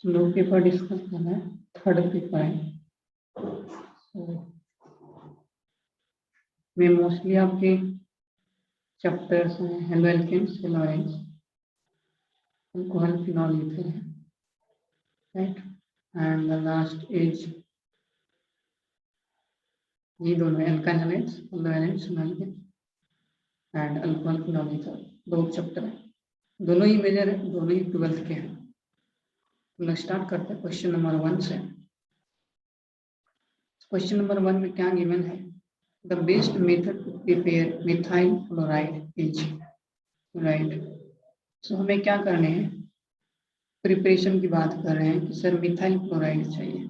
दो paper discuss करना है, थर्ड पेपर है। मैं मोस्टली आपके चैप्टर्स हैं halo alkanes, halo alkanes, alcohol, phenol, ether है, right. And the last is ये दोनों alkyl halides, halo halides, and alcohol, phenol, ether, दो चैप्टर है, दोनों ही मेजर है, दोनों ही 12th के हैं। तो स्टार्ट करते हैं क्वेश्चन नंबर 1 से। क्वेश्चन नंबर 1 में क्या गिवन है? The best method to prepare methyl fluoride is, right. So हमें क्या करने हैं, प्रिपरेशन की बात कर रहे हैं कि सर मिथाइल क्लोराइड चाहिए,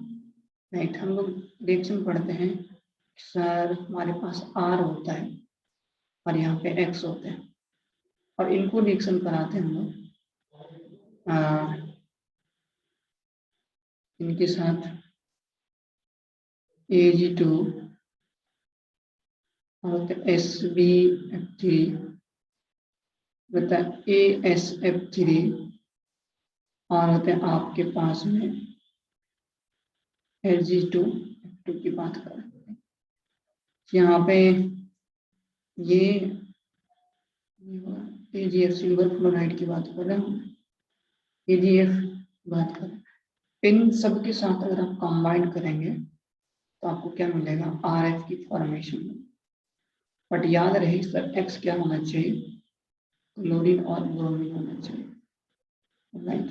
राइट। हम लोग रिएक्शन पढ़ते हैं सर हमारे पास R होता है और यहाँ पे X होते हैं और इनको रिएक्शन कराते हैं हम लोग इनके साथ Ag2 और SbF3 बता AsF3 और होते हैं आपके पास में Ag2F2 की बात कर रहे हैं। यहाँ पे ये AgF सिल्वर फ्लोराइड की बात कर रहे हैं, AgF बात कर रहे हैं। इन सब के साथ अगर आप कंबाइन करेंगे तो आपको क्या मिलेगा, RF की फॉर्मेशन। बट याद रहे सर X क्या होना चाहिए, क्लोरीन और ब्रोमीन होना चाहिए, राइट।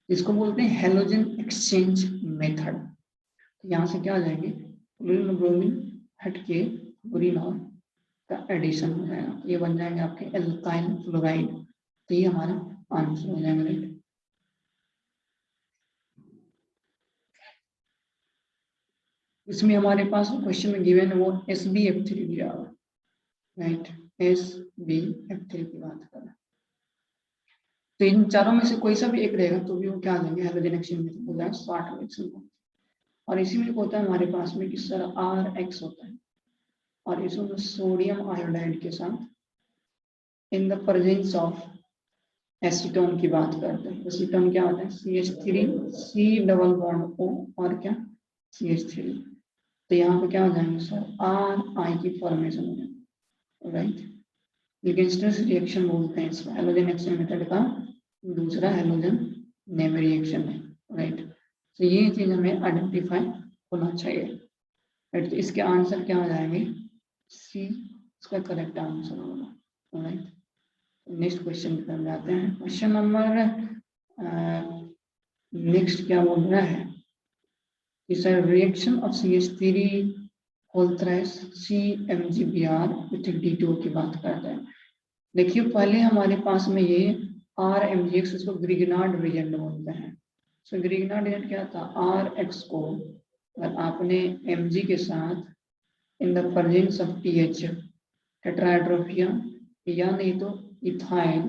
इसको बोलते हैं हेलोजन एक्सचेंज मेथड। तो यहाँ से क्या हो जाएंगे, क्लोरीन और ब्रोमीन हट के क्लोरीन और का एडिशन हो जाएगा, ये बन जाएंगे आपके एल्काइल फ्लोराइड। तो ये हमारा आंसर हो जाएगा, राइट। इसमें हमारे पास क्वेश्चन में गिवन है वो SbF3 दिया हुआ, राइट। SbF3 की बात कर रहे हैं। तो इन चारों में से कोई सा भी एक रहेगा तो भी वो क्या आ जाएंगे, हेलोजन एक्सचेंज मेथड हो जाएगा, शॉर्ट रिएक्शन को। और इसी में होता है हमारे पास में कि सर RX होता है और इसमें सोडियम आयोडाइड के साथ in the presence of acetone की बात करते हैं। एसीटोन क्या होता है, CH3 C double bond O और क्या CH3। तो यहाँ पे क्या हो जाएंगे सर, RI की फॉर्मेशन हो जाएगी, राइट। लिगेंस्टर्स रिएक्शन बोलते हैं इसको, हेलोजन एक्सचेंज मेथड का दूसरा हेलोजन नेम रिएक्शन है, राइट। तो ये चीज हमें आइडेंटिफाई होना चाहिए, राइट। तो इसके आंसर क्या हो जाएंगे, C इसका करेक्ट आंसर होगा, राइट। नेक्स्ट क्वेश्चन की तरफ जाते हैं। क्वेश्चन नंबर नेक्स्ट क्या बोल रहा है कि sir reaction of CH3 whole thrice CmgBr with D2O की बात करते हैं। देखिए पहले हमारे पास में ये RMgX, इसको ग्रिगनार्ड रिएजेंट बोलते हैं। सो ग्रिगनार्ड रिएजेंट क्या था, RX को अगर आपने Mg के साथ in the presence of TH टेट्राहाइड्रोफिया या नहीं तो इथाइल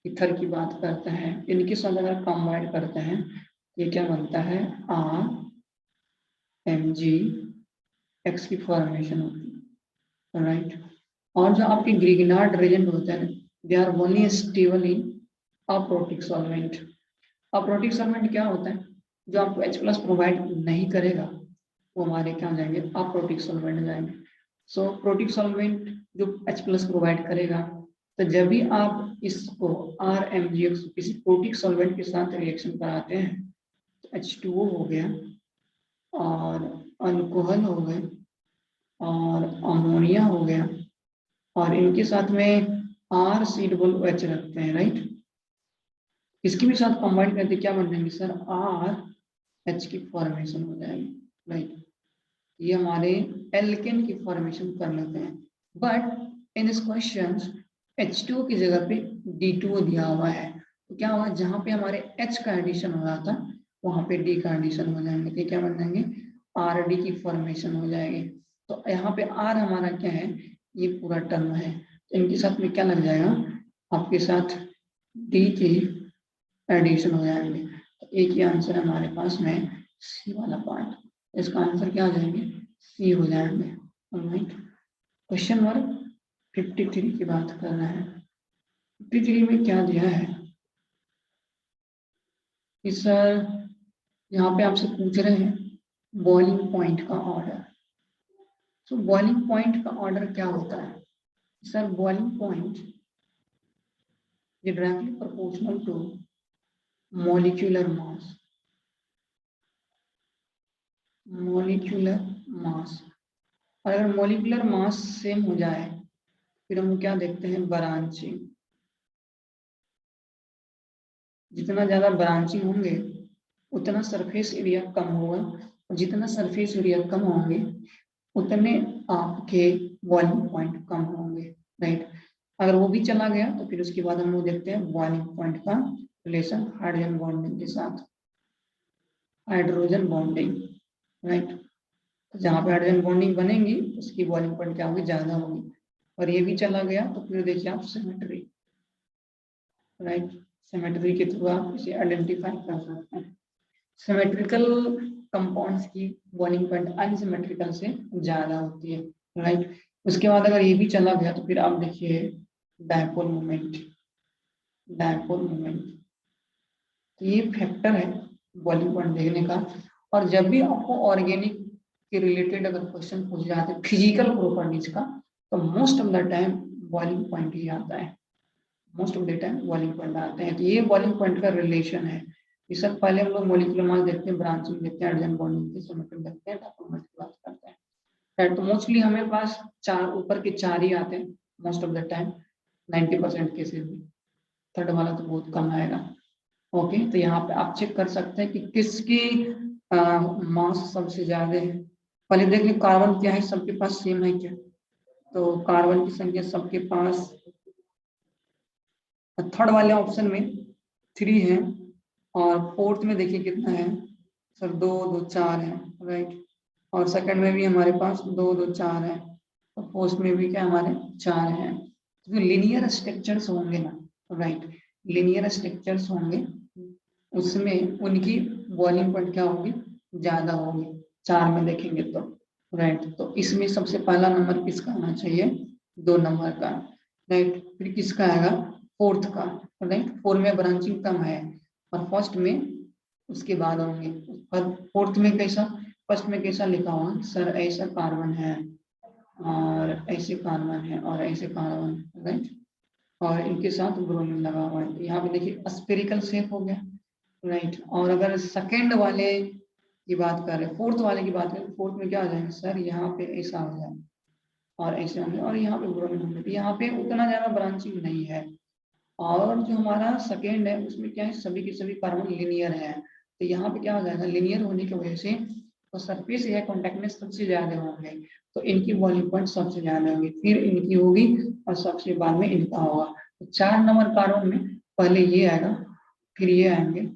इथर की बात करते हैं, इनके साथ अगर कंबाइन करते हैं ये क्या बनता है, RMgX की फॉर्मेशन होती है, राइट। और जो आपके ग्रिगनार्ड रिएजेंट होते हैं they are only stable in aprotic solvent. Aprotic solvent क्या होता है, जो आपको H+ प्रोवाइड नहीं करेगा वो हमारे क्या हो जाएंगे, अप्रोटिक सॉल्वेंट हो जाएंगे। सो प्रोटिक सॉल्वेंट जो H+ प्रोवाइड करेगा, तो जब भी आप इसको RMgX किसी प्रोटिक सॉल्वेंट के साथ रिएक्शन कराते हैं तो H2O हो गया और अल्कोहल हो गए और अमोनिया हो गया और इनके साथ में RCOOH रखते हैं, राइट। इसके भी साथ कंबाइन करके क्या बन जाएंगे सर, RH की फॉर्मेशन हो जाएगी, राइट। ये हमारे एल्केन की फॉर्मेशन कर लेते हैं। But in this question H2O की जगह पे D2O दिया हुआ है, तो क्या हुआ, जहां पे हमारे H का एडिशन हो रहा था वहां पे D का एडिशन हो जाएंगे, तो क्या बन जाएंगे, RD की फॉर्मेशन हो जाएगी। तो यहाँ पे R हमारा क्या है, ये पूरा टर्म है, तो इनके साथ में क्या लग जाएगा, आपके साथ D की एडिशन हो जाएंगे। तो एक ही आंसर हमारे पास में C वाला पार्ट, इसका आंसर क्या हो जाएंगे, C हो जाएंगे, राइट। क्वेश्चन नंबर 53 की बात कर रहे हैं। 53 में क्या दिया है कि सर यहाँ पे आपसे पूछ रहे हैं बॉइलिंग पॉइंट का ऑर्डर। सो बॉइलिंग पॉइंट का ऑर्डर क्या होता है sir? Boiling point is directly proportional to molecular mass. Molecular mass, और अगर मॉलिक्यूलर मास सेम हो जाए फिर हम क्या देखते हैं? ब्रांचिंग। जितना ज्यादा ब्रांचिंग होंगे उतना सरफेस एरिया कम होगा, और जितना सरफेस एरिया कम होंगे उतने आपके बॉइलिंग पॉइंट कम होंगे, राइट। अगर वो भी चला गया तो फिर उसके बाद हम लोग देखते हैं बॉइलिंग पॉइंट का रिलेशन हाइड्रोजन बॉन्डिंग के साथ, हाइड्रोजन बॉन्डिंग, राइट। जहाँ पे हाइड्रोजन बॉन्डिंग बनेंगी उसकी बॉइलिंग पॉइंट क्या होगी? ज्यादा होगी। और ये भी चला गया तो फिर देखिए आप सिमेट्री, राइट। सिमेट्री के थ्रू आप इसे आइडेंटिफाई कर सकते हैं। सिमेट्रिकल कंपाउंड्स की बॉइलिंग पॉइंट अनसिमेट्रिकल से ज्यादा होती है, राइट। उसके बाद अगर ये भी चला गया तो फिर आप देखिए डायपोल मोमेंट, डायपोल मोमेंट। तो ये फैक्टर है बॉइलिंग पॉइंट देखने का। और जब भी आपको ऑर्गेनिक के रिलेटेड अगर क्वेश्चन पूछ जाते हैं फिजिकल प्रॉपर्टीज का, तो most of the time boiling point ही आता है, most of the time boiling point आते हैं। तो ये बॉइलिंग पॉइंट का रिलेशन है। इस सब पहले हम लोग मॉलिक्यूलर मास देखते हैं, ब्रांचिंग देखते हैं, हाइड्रोजन बॉन्डिंग देखते हैं, सिमेट्री देखते हैं, डायपोल की बात करते हैं, राइट। तो मोस्टली हमें पास चार, ऊपर के चार ही आते हैं most of the time, 90% cases में। थर्ड वाला तो बहुत कम आएगा। ओके, तो यहाँ पे आप चेक कर सकते हैं कि किसकी मास सबसे ज्यादा है। पहले देख लें कार्बन क्या है, सबके पास सेम है क्या? तो कार्बन की संख्या सबके पास थर्ड वाले ऑप्शन में 3 है, और फोर्थ में देखिए कितना है सर? 2 2 4 है, राइट। और सेकंड में भी हमारे पास 2 2 4 है, और फोर्थ में भी क्या हमारे 4 है। तो लिनियर स्ट्रक्चर्स होंगे ना, राइट, लिनियर स्ट्रक्चर्स होंगे उसमें उनकी बॉइलिंग पॉइंट क्या होगी? ज्यादा होगी। 4 में देखेंगे तो, राइट। तो इसमें सबसे पहला नंबर किसका आना चाहिए? 2 नंबर का, राइट। फिर किसका आएगा? फोर्थ का, राइट। 4 में ब्रांचिंग कम है, और फर्स्ट में उसके बाद होंगे। पर फोर्थ में कैसा? फर्स्ट में कैसा लिखा हुआ सर? ऐसा कार्बन है, और ऐसे कार्बन है, और ऐसे कार्बन, राइट। और इनके साथ ब्रोमीन लगा हुआ है। तो यहाँ पे देखिए स्फेरिकल शेप हो गया, राइट। और अगर सेकेंड वाले की बात करें, फोर्थ वाले की बात करें, फोर्थ में क्या हो जाएगा सर? यहाँ पे ऐसा हो जाए, और ऐसे होंगे, और यहाँ पे ब्रोमीन होंगे। तो यहाँ पे उतना ज्यादा ब्रांचिंग नहीं है। और जो हमारा सेकेंड है उसमें क्या है? सभी के सभी कार्बन लीनियर है। तो यहाँ पे क्या हो जाएगा? लीनियर होने की वजह से तो सरफेस या कॉन्टेक्टनेस सबसे ज्यादा होंगे, तो इनकी बॉइलिंग पॉइंट सबसे ज्यादा होगी, फिर इनकी होगी, और सबसे बाद में इनका होगा। तो 4 नंबर कार्बन में पहले ये आएगा, फिर ये आएंगे,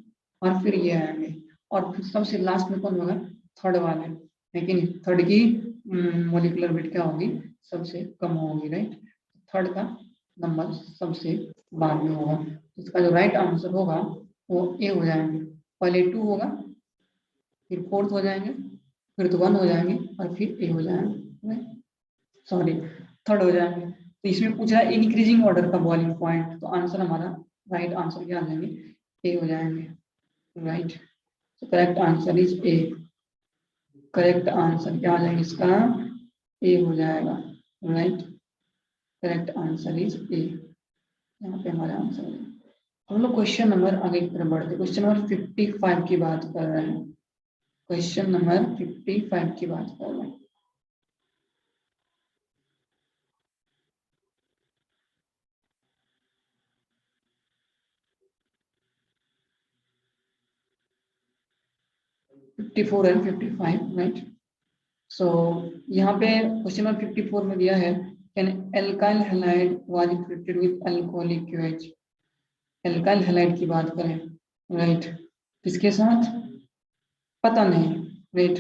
और फिर ये आएंगे, और फिर सबसे लास्ट में कौन होगा? थर्ड वाले। लेकिन थर्ड की मोलिकुलर वेट क्या होगी? सबसे कम होगी, राइट। थर्ड का नंबर सबसे बाद में होगा। इसका जो राइट आंसर होगा वो ए हो जाएंगे। पहले 2 होगा, फिर फोर्थ हो जाएंगे, फिर तो 1 हो जाएंगे, और फिर ए हो जाएंगे, सॉरी थर्ड हो जाएंगे। तो इसमें पूछा है इंक्रीजिंग ऑर्डर का बॉइलिंग पॉइंट, तो आंसर हमारा राइट आंसर क्या आ जाएंगे? ए हो जाएंगे, राइट। तो correct answer is a. Correct answer क्या आ जाएगा इसका? ए हो जाएगा, right. Correct answer is a. यहाँ पे हमारा आंसर है। हम लोग क्वेश्चन नंबर आगे की तरफ बढ़ते, क्वेश्चन नंबर 55 की बात कर रहे हैं। क्वेश्चन नंबर 55 की बात कर रहे हैं। Fifty four and 55, right. So यहाँ पे क्वेश्चन नंबर 54 में दिया है an alkyl halide was treated with alcoholic QH। Alkyl halide की बात करें, राइट, किसके साथ? पता नहीं, राइट।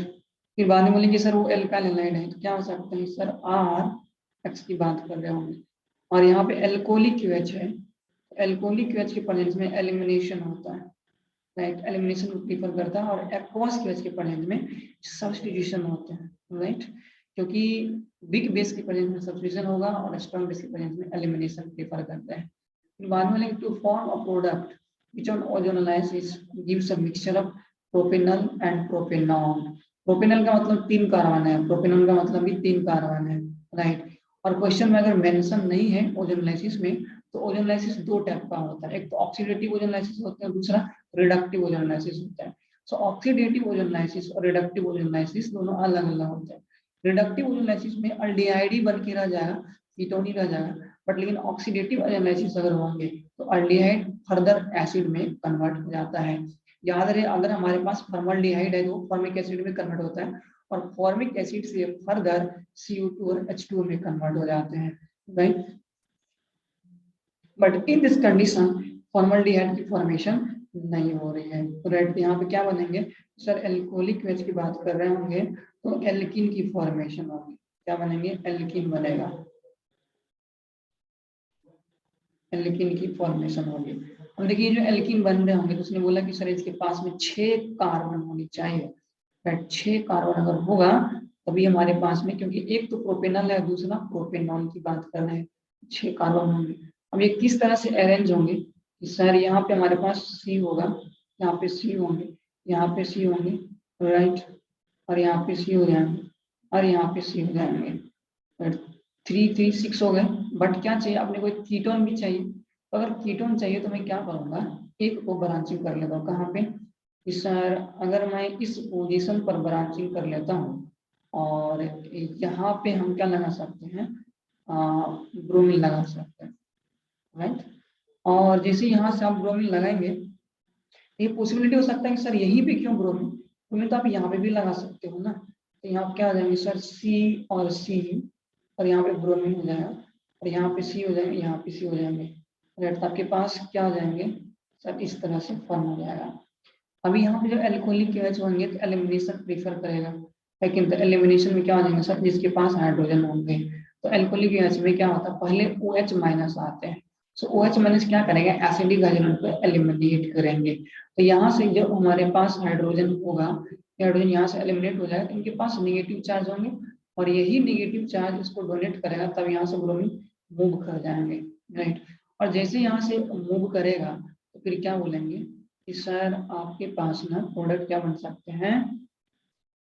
फिर बाद में बोलेंगे सर वो एल्काइल हैलाइड है, तो क्या हो सकता है सर? R X की बात कर रहे होंगे। और यहाँ पे एल्कोहलिक QH है, एल्कोहलिक QH के प्रेजेंस में एलिमिनेशन होता है, राइट। एलिमिनेशन को प्रीफर करता है, और एक्वस QH के प्रेजेंस में सब्स्टिट्यूशन होते हैं, राइट। क्योंकि वीक बेस के प्रेजेंस में सब्स्टिट्यूशन होगा, और स्ट्रॉन्ग बेस के प्रेजेंस में एलिमिनेशन प्रीफर करते हैं। फिर बाद में to form a product which on ozonolysis gives a mixture of propanal and propanone. Propanal का मतलब 3 कार्बन है, प्रोपेनॉन का मतलब भी 3 कार्बन है, राइट। और क्वेश्चन में अगर मेंशन नहीं है ओजोनलाइसिस में, तो ओजोनलाइसिस 2 टाइप का होता है, एक तो ऑक्सीडेटिव ओजोनलाइसिस होता है, दूसरा रिडक्टिव ओजोनलाइसिस होता है। सो ऑक्सीडेटिव ओजोनलाइसिस और रिडक्टिव ओजोनलाइसिस दोनों अलग अलग होते हैं। रिडक्टिव ओजोनलाइसिस में अल्डिहाइड ही बन के रह जाएगा, कीटोन ही रह जाएगा, बट लेकिन ऑक्सीडेटिव ओजोनलाइसिस अगर होंगे तो अल्डिहाइड फर्दर एसिड में कन्वर्ट हो जाता है। याद रहे, अगर हमारे पास फॉर्मल्डिहाइड है तो फॉर्मिक एसिड में कन्वर्ट होता है, और फॉर्मिक एसिड से फर्दर CO2 और H2 में कन्वर्ट हो जाते हैं, right. But in this condition formaldehyde की फॉर्मेशन नहीं हो रही है, तो राइट यहाँ पे क्या बनेंगे सर, एल्कोहलिक वेज की बात कर रहे होंगे तो एल्किन की फॉर्मेशन होगी। क्या बनेंगे, एल्किन बनेगा, एल्किन की फॉर्मेशन होगी। अब देखिए जो एल्किन बन रहे होंगे तो उसने बोला कि सर इसके पास में 6 कार्बन होनी चाहिए, राइट। 6 कार्बन अगर होगा तभी हमारे पास में, क्योंकि एक तो प्रोपेनल है, दूसरा प्रोपेनॉन की बात कर रहे हैं, 6 कार्बन होंगे। अब ये किस तरह से अरेंज होंगे कि सर यहाँ पे हमारे पास C होगा, यहाँ पे C होंगे, यहाँ पे C होंगे, राइट, और यहाँ पे C हो जाएंगे, और यहाँ पे C हो जाएंगे, राइट। 3 3 6 हो गए, बट क्या चाहिए अपने को, कीटोन भी चाहिए। तो अगर कीटोन चाहिए तो मैं क्या करूंगा, एक को ब्रांचिंग कर लेता हूँ, कहाँ पे, इस सर अगर मैं इस पोजीशन पर ब्रांचिंग कर लेता हूँ, और यहाँ पे हम क्या लगा सकते हैं, ब्रोमीन लगा सकते हैं, राइट। और जैसे यहाँ से आप ब्रोमीन लगाएंगे, ये पॉसिबिलिटी हो सकता है कि सर यहीं पे क्यों ब्रोमीन, ब्रोमीन तो आप यहाँ पे भी लगा सकते हो ना। तो यहाँ क्या हो जाएंगे सर, C और C, और यहाँ पे ब्रोमीन हो जाएगा, और यहाँ पे C हो जाएंगे, यहाँ पे C हो जाएंगे, राइट। आपके पास क्या हो जाएंगे सर, इस तरह से फॉर्म हो जाएगा। अभी यहाँ पे जो एल्कोहलिक गैस होंगे तो एलिमिनेशन प्रीफर करेगा, लेकिन तो एलिमिनेशन में क्या हो जाएंगे सर, जिसके पास हाइड्रोजन होंगे, तो एल्कोहलिक गैस में क्या होता है, पहले OH माइनस आते हैं। सो OH माइनस क्या करेंगे, एसिडिक हाइड्रोजन को एलिमिनेट करेंगे। तो यहाँ से जब हमारे पास हाइड्रोजन होगा, हाइड्रोजन यहाँ से एलिमिनेट हो जाएगा, तो इनके पास निगेटिव चार्ज होंगे, और यही निगेटिव चार्ज इसको डोनेट करेगा, तब यहाँ से ब्रोमीन मूव कर जाएंगे, राइट। और जैसे यहाँ से मूव करेगा तो फिर क्या बोलेंगे कि सर आपके पास ना प्रोडक्ट क्या बन सकते हैं,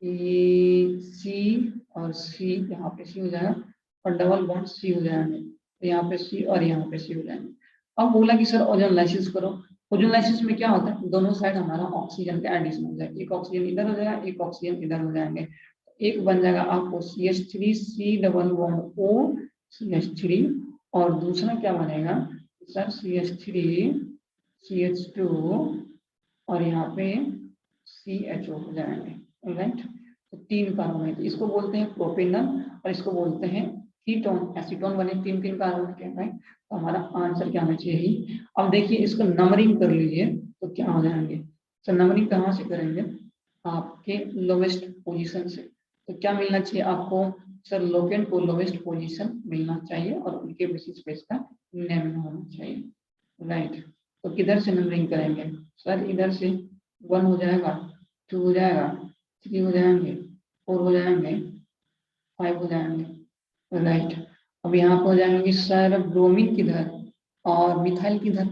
C और C, यहाँ पे C हो जाएगा, और डबल बॉन्ड C हो जाएंगे, तो यहाँ पे C और यहाँ पे C हो जाएंगे। अब बोला कि सर ओजोनलाइसिस करो। ओजोनलाइसिस में क्या होता है, दोनों साइड हमारा ऑक्सीजन का एडिशन हो जाएगा, एक ऑक्सीजन इधर हो जाएगा, एक ऑक्सीजन इधर हो जाएंगे, एक बन जाएगा आपको CH3 C double bond O CH3, और दूसरा क्या बनेगा सर, CH3 CH2, और यहाँ पे CHO हो जाएंगे, राइट। तो 3 कार्बन है, तो इसको बोलते हैं प्रोपेनल, और इसको बोलते हैं कीटोन। एसीटोन बने 3 कार्बन के, राइट। तो हमारा आंसर क्या होना चाहिए। अब देखिए इसको नंबरिंग कर लीजिए तो क्या हो जाएंगे, तो नंबरिंग कहाँ से करेंगे, आपके लोवेस्ट पोजीशन से। तो क्या मिलना चाहिए आपको सर, लोकेंट को लोवेस्ट पोजीशन मिलना चाहिए, और उनके बेसिस पे इसका नेम होना चाहिए, राइट। तो किधर से नंबरिंग करेंगे सर, इधर से 1 हो जाएगा, 2 हो जाएगा, 3 हो जाएंगे, 4 हो जाएंगे, 5 हो जाएंगे, राइट। अब यहाँ पर हो जाएंगे सर ब्रोमीन किधर और मिथाइल किधर,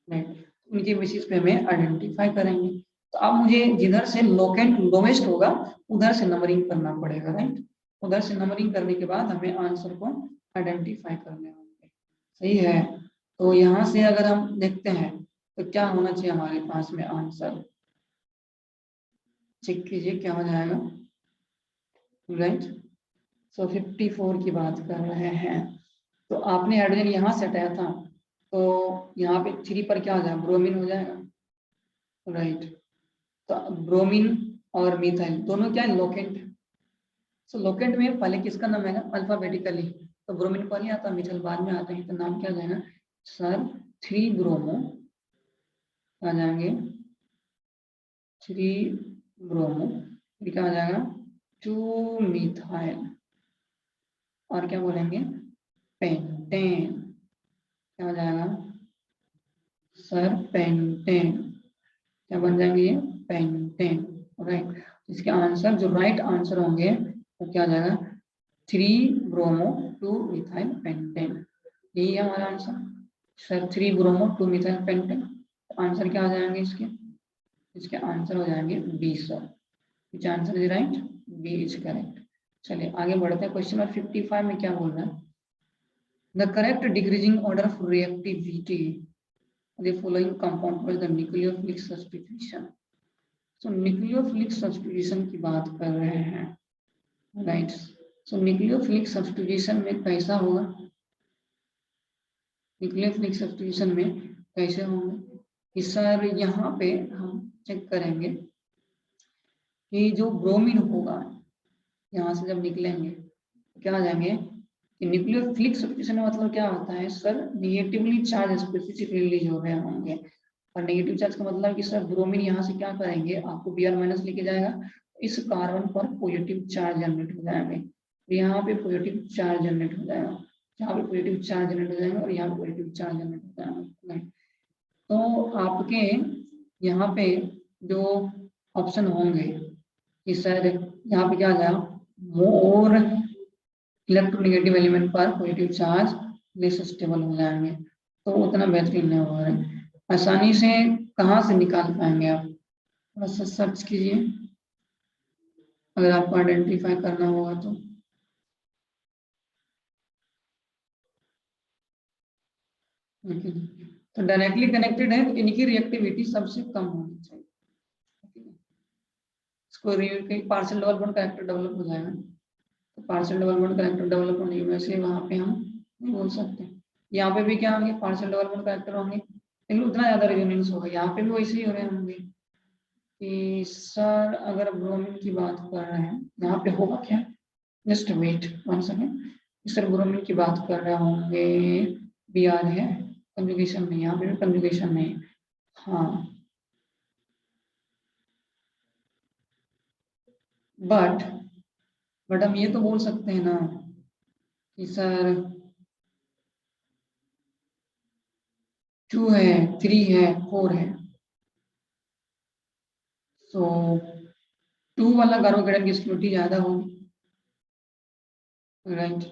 राइट। उनके बेसिस पे हमें आइडेंटिफाई करेंगे। तो अब मुझे जिधर से लोकेंट लोवेस्ट होगा उधर से नंबरिंग करना पड़ेगा, राइट। उधर से नंबरिंग करने के बाद हमें आंसर को आइडेंटिफाई करने होंगे, सही है। तो यहाँ से अगर हम देखते हैं तो क्या होना चाहिए हमारे पास में आंसर, चेक कीजिए क्या हो जाएगा, राइट। सो 54 की बात कर रहे हैं, तो आपने हाइड्रोजन यहाँ से हटाया था, तो यहाँ पे 3 पर क्या हो जाएगा, ब्रोमीन हो जाएगा, राइट। तो ब्रोमीन और मिथाइल दोनों क्या है, लोकेंट। सो लोकेंट में पहले किसका नाम है अल्फाबेटिकली, तो ब्रोमीन पहले आता है, मिथाइल बाद में आता है, तो नाम क्या हो जाएगा सर, 3 ब्रोमो आ जाएंगे, 3 ब्रोमो, फिर क्या आ जाएगा 2 मिथाइल, और क्या बोलेंगे पेंटेन, क्या हो जाएगा सर, पेंटेन, क्या बन जाएंगे ये, पेंटेन, राइट। इसके आंसर जो राइट आंसर होंगे वो क्या आ जाएगा, 3 ब्रोमो 2 मिथाइल पेंटेन, यही है हमारा answer sir, 3 bromo 2 methyl pentane. Answer क्या आ जाएंगे इसके, इसके आंसर हो जाएंगे B sir, which answer is right, B is correct. चलिए आगे बढ़ते हैं। क्वेश्चन नंबर 55 में क्या बोल रहा है, the correct decreasing order of reactivity the following compound was the nucleophilic substitution। So nucleophilic substitution की बात कर रहे हैं, राइट। सो nucleophilic substitution में कैसा होगा, nucleophilic substitution में कैसे होंगे कि सर यहाँ पे हम चेक करेंगे कि जो ब्रोमीन होगा यहाँ से जब निकलेंगे क्या आ जाएंगे कि न्यूक्लियोफिलिक सब्स्टिट्यूशन का मतलब क्या होता है sir, negatively charge specific release हो रहे होंगे। और नेगेटिव चार्ज का मतलब कि सर ब्रोमीन यहाँ से क्या करेंगे, आपको Br माइनस लेके जाएगा, इस कार्बन पर पॉजिटिव चार्ज जनरेट हो जाएंगे, यहाँ पे पॉजिटिव चार्ज जनरेट हो जाएगा, यहाँ पे पॉजिटिव चार्ज जनरेट हो जाएगा और यहाँ पे पॉजिटिव चार्ज जनरेट हो जाएगा। तो आपके यहाँ पे जो ऑप्शन होंगे कि सर यहाँ पे क्या आ जाएगा, मोर इलेक्ट्रोनेगेटिव एलिमेंट पर पॉजिटिव चार्ज लेस स्टेबल हो जाएंगे, तो उतना बेहतरीन नहीं होगा। आसानी से कहाँ से निकाल पाएंगे आप, थोड़ा सा सर्च कीजिए अगर आपको आइडेंटिफाई करना होगा तो। तो डायरेक्टली कनेक्टेड है तो इनकी रिएक्टिविटी सबसे कम होनी चाहिए। इसको partial double bond character develop हो जाएगा, तो partial double bond character develop होने की वजह से वहाँ पे हम नहीं बोल सकते। यहाँ पे भी क्या होंगे, पार्शियल डबल बॉन्ड करेक्टर होंगे, लेकिन उतना ज्यादा रेजोनेंस होगा। यहाँ पे भी वैसे ही हो रहे होंगे कि सर अगर ब्रोमीन की बात कर रहे हैं, यहाँ पे होगा क्या, just wait 1 second. Sir bromine की बात कर रहे होंगे, Br है, कंजुगेशन नहीं, यहाँ पे भी कंजुगेशन नहीं। हाँ बट हम ये तो बोल सकते हैं ना कि सर 2 है, 3 है, 4 है, तो 2 वाला कार्बोकेटाइन की स्टेबिलिटी ज्यादा होगी, राइट।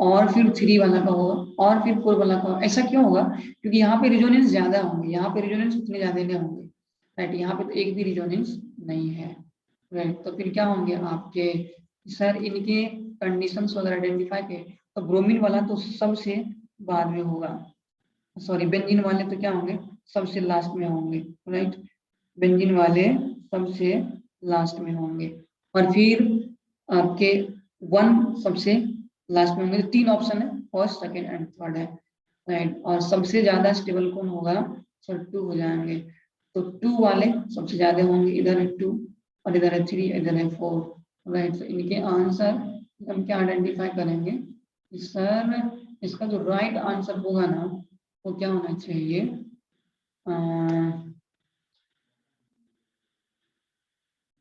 और फिर 3 वाला का होगा और फिर 4 वाला का होगा। ऐसा क्यों होगा, क्योंकि यहाँ पे रिजोनेंस ज्यादा होंगे, यहाँ पे रिजोनेंस उतने ज्यादा नहीं होंगे, राइट। यहाँ पे तो एक भी रिजोनेंस नहीं है, राइट। तो फिर क्या होंगे आपके, सर इनके कंडीशंस वगैरह आइडेंटिफाई के, तो ब्रोमीन वाला तो सबसे बाद में होगा, सॉरी बेंजीन वाले तो क्या होंगे, सबसे लास्ट में होंगे, राइट। बेंजीन वाले सबसे लास्ट में होंगे और फिर आपके 1 सबसे लास्ट में होंगे। 3 ऑप्शन है, फर्स्ट सेकेंड एंड थर्ड है, राइट। और सबसे ज्यादा स्टेबल कौन होगा, सर 2 हो जाएंगे, तो 2 वाले सबसे ज्यादा होंगे, इधर है 2 और इधर है 3, इधर है 4, राइट। तो इनके आंसर हम क्या आइडेंटिफाई करेंगे, सर इसका जो राइट आंसर होगा ना वो क्या होना चाहिए,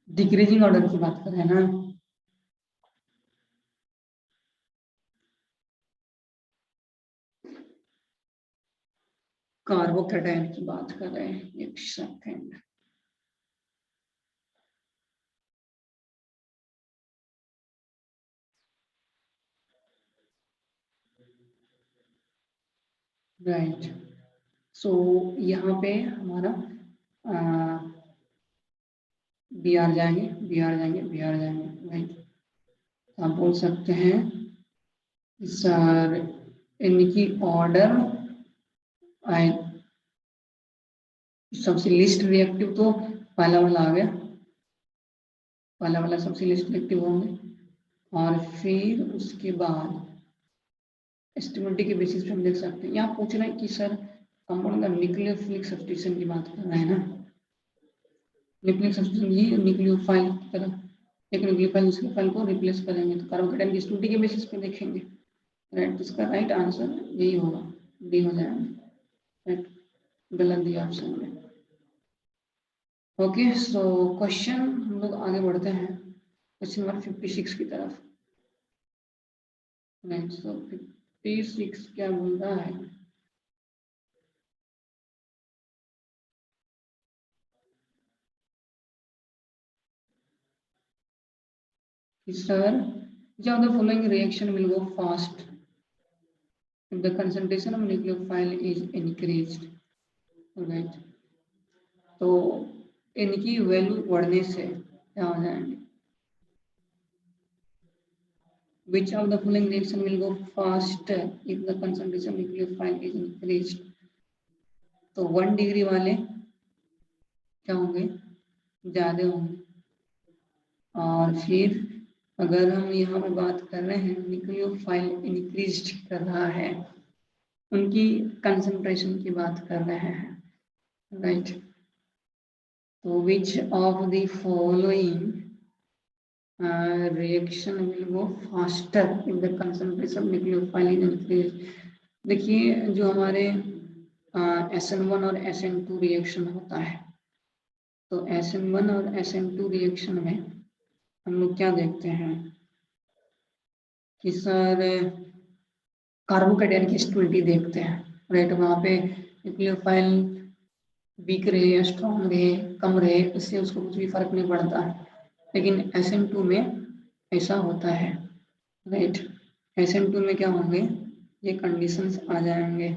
डिक्रीजिंग ऑर्डर की बात करें ना, कार्बोकेटाइन की बात कर रहे हैं, एक सेकंड। राइट, सो यहाँ पे हमारा Br जाएंगे, Br जाएंगे, Br जाएंगे, राइट। आप बोल सकते हैं सर इनकी ऑर्डर सबसे लिस्ट रिएक्टिव तो पहला वाला आ गया, पहला वाला सबसे लिस्ट रिएक्टिव होंगे और फिर उसके बाद स्टेबिलिटी के बेसिस पे हम देख सकते हैं। यहाँ पूछ रहे हैं कि सर कंपाउंड का न्यूक्लियोफिलिक सब्स्टिट्यूशन की बात कर रहे हैं ना, न्यूक्लियोफिलिक सब्स्टिट्यूशन ये न्यूक्लियोफाइल की तरह एक न्यूक्लियोफाइल दूसरे फाइल को रिप्लेस करेंगे, तो कार्बोकेटाइन की स्टेबिलिटी के बेसिस पे देखेंगे, राइट। इसका राइट आंसर यही होगा, डी हो जाएगा, राइट। गलत दिया ऑप्शन में। ओके, सो क्वेश्चन हम लोग आगे बढ़ते हैं क्वेश्चन नंबर 56 की तरफ, राइट। सो 56 क्या बोल रहा है, sir which of the following reaction will go fast if the concentration of nucleophile is increased, right। तो इनकी वैल्यू बढ़ने से क्या हो जाएंगे, which of the following reaction will go faster if the concentration of nucleophile is increased। तो 1 degree वाले क्या होंगे, ज्यादा होंगे। और फिर अगर हम यहाँ पे बात कर रहे हैं न्यूक्लियोफाइल इंक्रीज कर रहा है, उनकी कंसंट्रेशन की बात कर रहे हैं, राइट। तो which of the following reaction will go faster if the concentration nucleophile is increase. देखिए जो हमारे SN1 और SN2 रिएक्शन होता है, तो SN1 और SN2 रिएक्शन में हम लोग क्या देखते हैं कि सर कार्बोकैटायन की स्टेबिलिटी देखते हैं, राइट। वहाँ पे न्यूक्लियोफाइल वीक रहे या स्ट्रॉन्ग रहे, कम रहे, इससे उसको कुछ भी फर्क नहीं पड़ता है। लेकिन SN2 में ऐसा होता है, राइट। SN2 में क्या होंगे, ये कंडीशंस आ जाएंगे।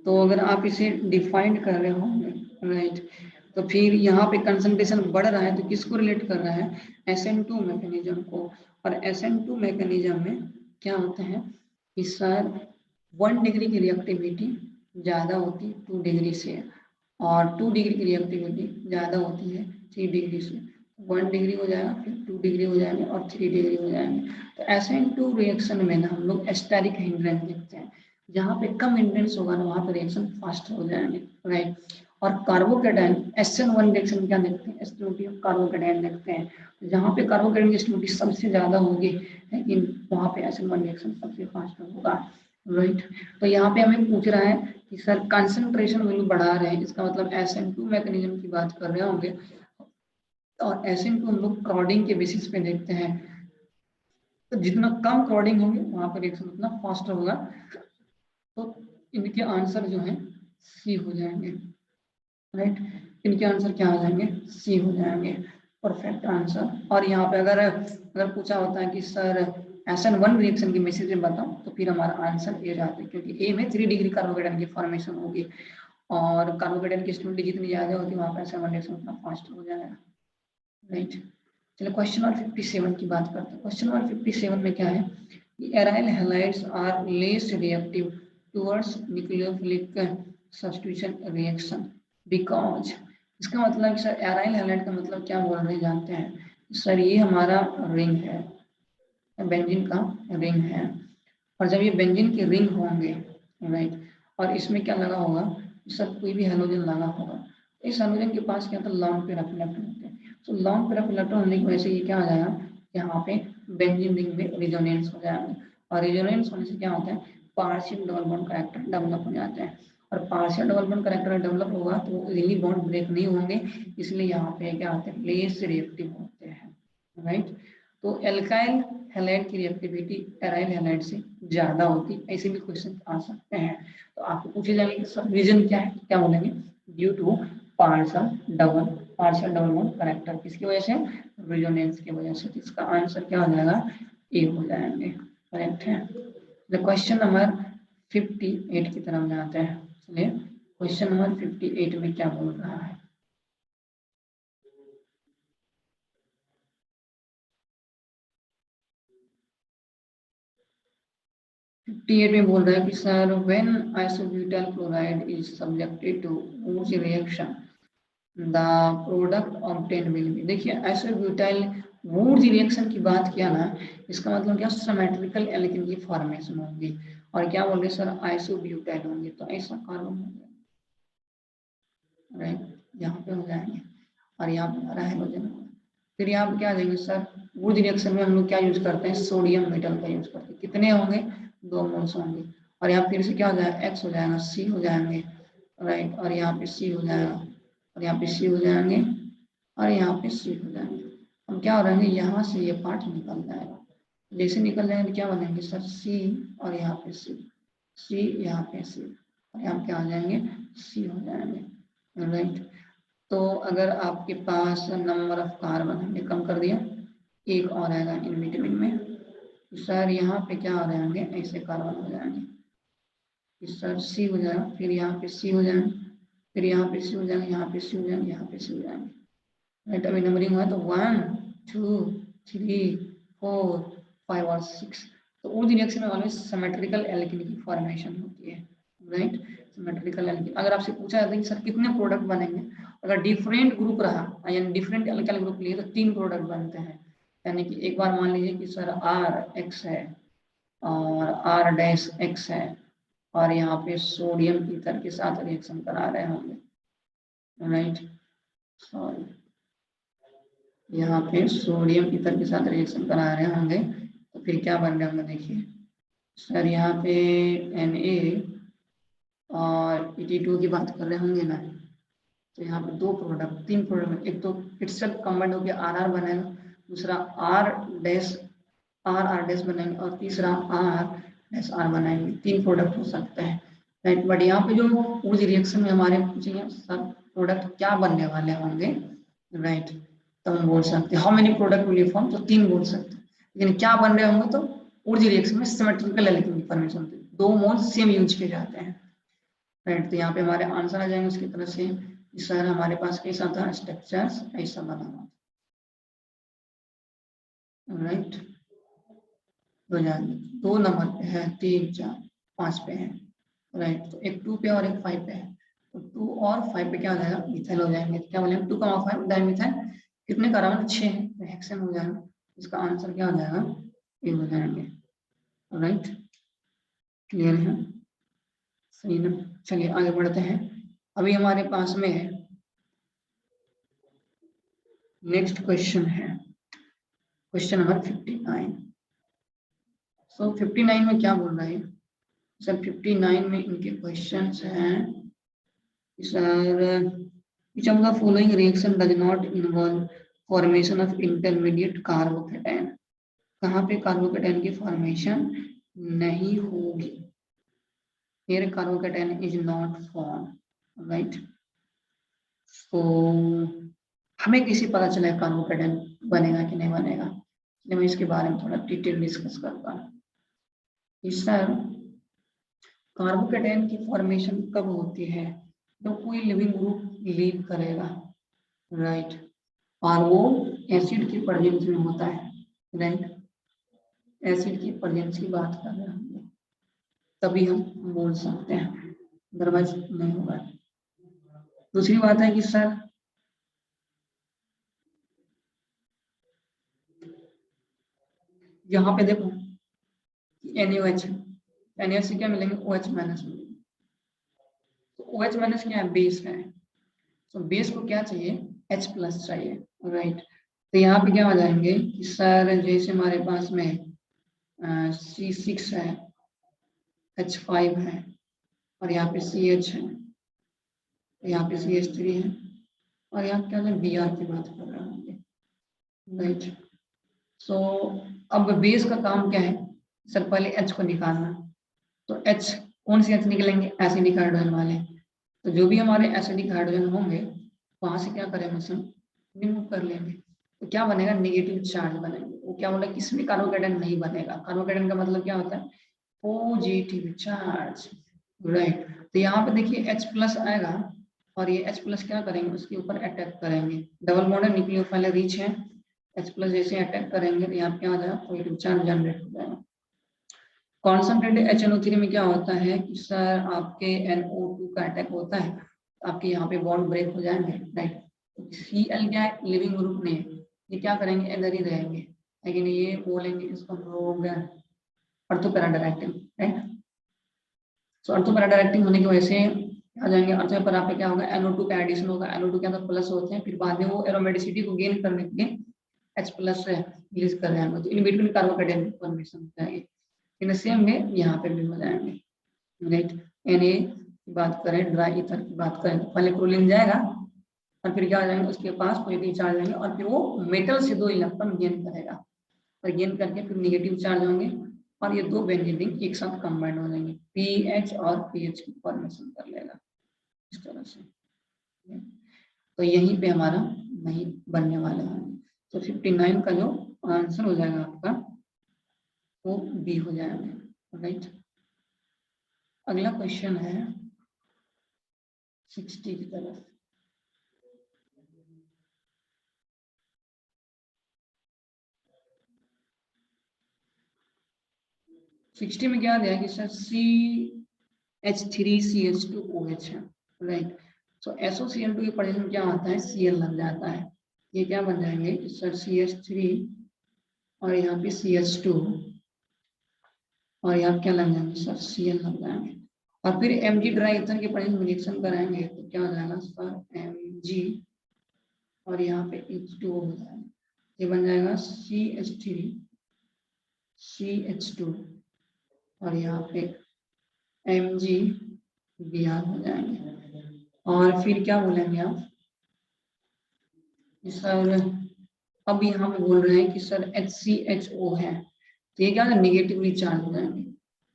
तो अगर आप इसे डिफाइंड कर रहे होंगे, राइट, तो फिर यहाँ पे कंसंट्रेशन बढ़ रहा है तो किसको रिलेट कर रहा है, SN2 मैकेनिज्म को। और SN2 मैकेनिज्म में क्या होता है कि सर 1 डिग्री की रिएक्टिविटी ज़्यादा होती है 2 डिग्री से, और 2 डिग्री की रिएक्टिविटी ज़्यादा होती है 3 डिग्री से। 1 डिग्री हो जाएगा, फिर 2 डिग्री हो जाएंगे और 3 डिग्री हो जाएंगे। तो SN2 रिएक्शन में ना हम लोग एस्टेरिक हिंड्रेंस देखते हैं, जहाँ पे कम हिंड्रेंस होगा ना वहाँ पे रिएक्शन फास्ट हो जाएंगे, राइट। और कार्बोकैटायन SN1 रिएक्शन क्या देखते हैं, स्टेबिलिटी ऑफ कार्बोकैटायन देखते हैं, जहाँ पे कार्बोकैटायन की स्टेबिलिटी सबसे ज्यादा होगी, लेकिन वहाँ पे SN1 रिएक्शन सबसे फास्ट होगा, राइट। तो यहाँ पे हमें पूछ रहा है कि सर कंसंट्रेशन वैल्यू बढ़ा रहे हैं, इसका मतलब SN2 मैकेनिज्म की बात कर रहे होंगे। और SN2 हम लोग क्रॉडिंग के बेसिस पे देखते हैं, तो जितना कम क्रॉडिंग होगी वहाँ पर रिएक्शन उतना फास्ट होगा। तो इनके आंसर जो है सी हो जाएंगे, राइट। इनके आंसर क्या हो जाएंगे, सी हो जाएंगे, परफेक्ट आंसर। और यहाँ पे अगर पूछा होता है कि सर SN1 रिएक्शन की मैसेज में बताओ, तो फिर हमारा आंसर ए जाता है, क्योंकि ए में 3 डिग्री कार्बोकैटायन की फॉर्मेशन होगी, और कार्बोकैटायन की स्टेबिलिटी जितनी ज्यादा होती है वहाँ पर SN1 रिएक्शन उतना फास्ट हो जाएगा, राइट। चलो क्वेश्चन नंबर 57 की बात करते हैं। क्वेश्चन नंबर 57 में क्या है, aryl halides are less reactive towards nucleophilic substitution reaction because. इसका मतलब सर एराइल हैलाइड का मतलब क्या बोल रहे हैं जानते हैं सर, ये हमारा रिंग है, बेंजीन का रिंग है, और जब ये बेंजीन के रिंग होंगे, राइट, और इसमें क्या लगा होगा सर, कोई भी हैलोजन लगा होगा, इस हैलोजन के पास क्या होता है, लॉन्ग पेयर ऑफ इलेक्ट्रॉन होते हैं। तो लॉन्ग पेयर ऑफ इलेक्ट्रॉन होने की वजह से ये क्या हो जाएगा, यहाँ पे बेंजीन रिंग में रिजोनेंस हो जाएगा, और रिजोनेंस होने से क्या होता है, partial double bond character develop हो जाते हैं, और partial double bond character develop होगा तो रिली बॉन्ड ब्रेक नहीं होंगे, इसलिए यहाँ पे क्या होते हैं, लेस रिएक्टिव होते हैं, राइट। तो एल्काइल हैलाइड की रिएक्टिविटी एराइल हैलाइड से ज्यादा होती, ऐसे भी क्वेश्चन आ सकते हैं। तो आपको पूछे जाएंगे कि सब रीजन क्या है, क्या बोलेंगे, due to partial double bond character, किसकी वजह से, रिजोनेंस की वजह से। इसका आंसर क्या हो जाएगा, ए हो जाएंगे, करेक्ट है। क्वेश्चन नंबर 58 की तरफ जाते हैं। चलिए क्वेश्चन नंबर 58 में क्या बोल रहा है, 58 में बोल रहा है कि sir when isobutyl chloride is subjected to Wurtz reaction the product obtain will be. देखिए आइसोब्यूटाइल Wurtz रिएक्शन की बात किया ना, इसका मतलब क्या, सिमेट्रिकल एल्केन की फॉर्मेशन होगी, और क्या बोल रहे सर, आइसोब्यूटाइल होंगे, तो ऐसा कार्बन हो गया, राइट, यहाँ पे हो जाएंगे, और यहाँ पे हमारा हाइड्रोजन होगा। फिर यहाँ पे क्या देंगे सर, Wurtz रिएक्शन में हम लोग क्या यूज करते हैं, सोडियम मेटल का यूज करते हैं, कितने होंगे, 2 मोल्स होंगे, और यहाँ फिर से क्या हो जाएगा, X हो जाएगा, C हो जाएंगे, राइट, और यहाँ पे C हो जाएगा, और यहाँ पे C हो जाएंगे, और यहाँ पे C हो जाएंगे। हम क्या हो रहेंगे, यहाँ से ये पार्ट निकल जाएगा, जैसे निकल जाएंगे क्या बनेंगे सर, C और यहाँ पे C यहाँ पे C, और यहाँ पे आ जाएंगे C हो जाएंगे, राइट। तो अगर आपके पास नंबर ऑफ कार्बन हमने कम कर दिया, एक और आएगा इन बिटवीन में, तो सर यहाँ पे क्या हो जाएंगे, ऐसे कार्बन हो जाएंगे, सर C हो जाएगा, फिर यहाँ पे C हो जाएगा, फिर यहाँ पे सी हो जाएंगे, यहाँ पे सी हो जाएंगे, यहाँ पे सी हो जाएंगे, राइट। अभी नंबरिंग हुआ तो 1 2 3 4 5 और 6। तो ऊर्ज रिएक्शन में ऑलवेज सिमेट्रिकल एल्केन की फॉर्मेशन होती है, राइट। Symmetrical alkene. अगर आपसे पूछा जाता है कि सर कितने प्रोडक्ट बनेंगे, अगर डिफरेंट ग्रुप रहा यानी डिफरेंट एल्काइल ग्रुप लिए तो 3 प्रोडक्ट बनते हैं। यानी कि एक बार मान लीजिए कि सर आर एक्स है और आर डैश एक्स है और यहाँ पे सोडियम ईथर के साथ रिएक्शन करा रहे होंगे, राइट। सॉरी, यहाँ पे सोडियम ईथर के साथ रिएक्शन करा रहे होंगे तो फिर क्या बन रहा होगा देखिए सर, यहाँ पे Na और Et2 की बात कर रहे होंगे ना, तो यहाँ पे 2 प्रोडक्ट 3 प्रोडक्ट, एक तो इटसेल्फ कंबाइंड होकर आर बनेगा, दूसरा आर डैश बनेंगे और तीसरा आर डैश आर बनाएंगे। 3 प्रोडक्ट हो सकते हैं, राइट। बट यहाँ पे जो ऊर्ज रिएक्शन में हमारे पूछेंगे सब प्रोडक्ट क्या बनने वाले होंगे, राइट। तो हम बोल सकते हैं how many product will form, तो 3 बोल सकते हैं। लेकिन क्या बन रहे होंगे तो ऊर्ज रिएक्शन में सिमेट्रिकल एल्केन की फॉर्मेशन होती है, 2 मोल सेम यूज किए जाते हैं, राइट। तो यहाँ पे हमारे आंसर आ जाएंगे उसकी तरफ से। सर हमारे पास कैसा था स्ट्रक्चर्स, ऐसा बना हुआ, राइट। 2 नंबर पे है, 3 4 5 पे है, राइट। तो एक 2 पे और एक 5 पे है, तो 2 और 5 पे क्या हो जाएगा, मिथाइल हो जाएंगे। क्या बोले 2,5 डाइमिथाइल, कितने कार्बन 6 है तो हेक्सेन हो जाएगा। इसका आंसर क्या हो जाएगा, ये हो जाएंगे, राइट। क्लियर है, सही ना। चलिए आगे बढ़ते हैं। अभी हमारे पास में नेक्स्ट क्वेश्चन है क्वेश्चन नंबर 59। सो 59 में क्या बोल रहा है सर, 59 में इनके क्वेश्चंस हैं sir, which of the following reaction does not involve formation of intermediate carbocation. कहाँ पे कार्बोकेटाइन की फॉर्मेशन नहीं होगी, here carbocation is not form, right. तो हमें कैसे पता चला कार्बोकेटाइन बनेगा कि नहीं बनेगा, मैं इसके बारे में थोड़ा डिटेल डिस्कस करता हूँ। सर कार्बोकेटाइन की फॉर्मेशन कब होती है, तो कोई लिविंग ग्रुप लीव करेगा, राइट। और वो एसिड की प्रेजेंस में होता है, राइट। एसिड की प्रेजेंस की बात कर रहे हैं तभी हम बोल सकते हैं, अदरवाइज नहीं होगा। दूसरी बात है कि सर यहाँ पे देखो NaOH NaOH से क्या मिलेंगे, OH माइनस मिलेंगे। तो OH माइनस क्या है, बेस है। तो बेस को क्या चाहिए, H प्लस चाहिए, राइट। तो यहाँ पे क्या हो जाएंगे कि सर जैसे हमारे पास में C6 है, H5 है और यहाँ पे CH है, यहाँ पे CH3 है और यहाँ क्या है Br की बात कर रहे होंगे, राइट। सो अब बेस का काम क्या है सर, पहले H को निकालना। तो H कौन से H निकलेंगे, एसिडिक हाइड्रोजन वाले। तो जो भी हमारे एसिडिक हाइड्रोजन होंगे वहां से क्या करेंगे सर, रिमूव कर लेंगे। तो क्या बनेगा, नेगेटिव चार्ज बनेंगे। वो क्या बोला, किसमें कार्बोकेटाइन नहीं बनेगा। कार्बोकेटाइन का मतलब क्या होता है, पॉजिटिव चार्ज, राइट। तो यहाँ पे देखिए H प्लस आएगा और ये H प्लस क्या करेंगे, उसके ऊपर अटैक करेंगे। डबल बॉन्ड न्यूक्लियोफाइल रिच है, H प्लस जैसे अटैक करेंगे तो यहाँ क्या हो जाएगा, पॉजिटिव चार्ज जनरेट हो जाएगा। कॉन्सेंट्रेटेड HNO3 में क्या होता है कि सर आपके NO2 का अटैक होता है, आपके यहाँ पे बॉन्ड ब्रेक हो जाएंगे, राइट। Cl क्या है, लिविंग ग्रुप नहीं है, ये क्या करेंगे, इधर ही रहेंगे, लेकिन ये बोलेंगे इसको हम लोग अर्थो पैरा डायरेक्टिंग, राइट। सो अर्थो पैरा डायरेक्टिंग होने की वजह से आ जाएंगे, अर्थो पैरा पे क्या होगा, NO2 का एडिशन होगा, NO2 के अंदर प्लस होते हैं, फिर बाद में वो एरोमेटिसिटी को गेन करने के लिए H प्लस रिलीज कर जाएंगे, तो इन बिटवीन कार्बोकेटाइन फॉर्मेशन हो जाएगी। इन सेम में यहाँ पे भी हो जाएंगे, राइट। Na की बात करें, ड्राई ईथर की बात करें, तो पहले क्लोरीन जाएगा और फिर क्या आ जाएंगे, उसके पास पॉजिटिव चार्ज आएंगे और फिर वो मेटल से 2 इलेक्ट्रॉन गेन करेगा और गेन करके फिर नेगेटिव चार्ज होंगे और ये 2 बेंजीन रिंग एक साथ कंबाइंड हो जाएंगे, PH और PH की फॉर्मेशन कर लेगा इस तरह से। तो यहीं पे हमारा नहीं बनने वाला है। तो 59 का जो आंसर हो जाएगा आपका वो बी हो जाएगा, राइट। अगला क्वेश्चन है 60 की तरफ। सिक्सटी में क्या दिया कि सर CH3CH2OH है, राइट। सो SOCl2 के पढ़ने में क्या आता है, Cl लग जाता है। ये क्या बन जाएंगे कि सर CH3 और यहाँ पे CH2 और यहाँ क्या लग जाएंगे सर Cl लग जाएंगे। और फिर Mg ड्राई ईथर के पढ़ने में रिएक्शन कराएंगे तो क्या हो जाएगा सर Mg और यहाँ पे H2O हो जाएगा। ये बन जाएगा CH3CH2 और यहाँ पे MgBr हो जाएंगे। और फिर क्या बोलेंगे आप कि सर अब यहाँ पे बोल रहे हैं कि सर HCHO है, तो ये क्या है, निगेटिवली चार्ज हो जाएंगे।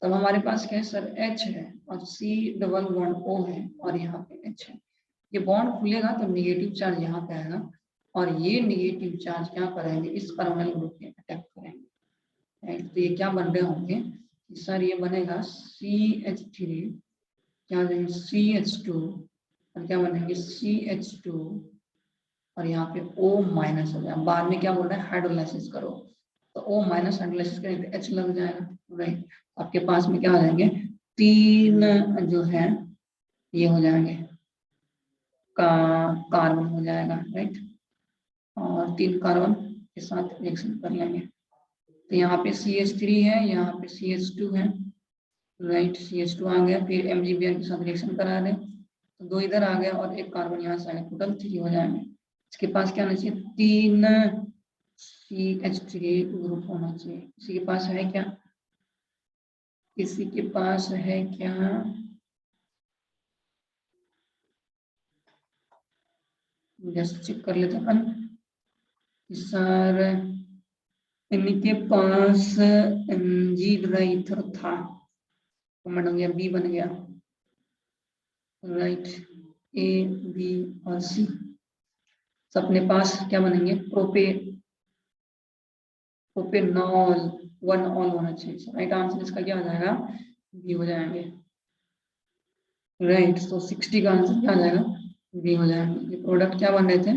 तब हमारे पास क्या है सर H है और C डबल बॉन्ड O है और यहाँ पे H है। ये बॉन्ड खुलेगा तो निगेटिव चार्ज यहाँ पे आएगा और ये निगेटिव चार्ज क्या करेंगे, इस कार्बोनिल ग्रुप में अटैक करेंगे, राइट। तो ये क्या बन रहे होंगे सर, ये बनेगा CH3 क्या बनेंगे CH2 और क्या बनेंगे CH2 और यहाँ पे O माइनस हो जाएगा। बाद में क्या बोल रहे हैं हाइड्रोलाइसिस करो, तो O माइनस हाइड्रोलाइसिस करेंगे तो H लग जाएगा, राइट। आपके पास में क्या हो जाएंगे, तीन जो है ये हो जाएंगे कार्बन हो जाएगा, राइट। और तीन कार्बन के साथ रिएक्शन कर लेंगे तो यहाँ पे CH3 है, यहाँ पे CH2 है, राइट। CH2 आ गया, फिर MgBr के साथ रिएक्शन करा दें तो दो इधर आ गया और एक कार्बन यहाँ से आ गया, टोटल 3 हो जाएंगे। इसके पास क्या होना चाहिए, तीन CH3 ग्रुप होना चाहिए। किसी के पास है क्या, किसी के पास है क्या, जस्ट चेक कर लेते अपन सर। इनके पास Mg ड्राई ईथर था, कमेंट हो गया, बी बन गया, राइट। A B और C अपने पास क्या बनेंगे, प्रोपेनॉल 1 ऑल होना चाहिए, राइट। आंसर इसका क्या हो जाएगा, बी हो जाएंगे, राइट। तो 60 का आंसर क्या आ जाएगा, बी हो जाएगा। ये प्रोडक्ट क्या बन रहे थे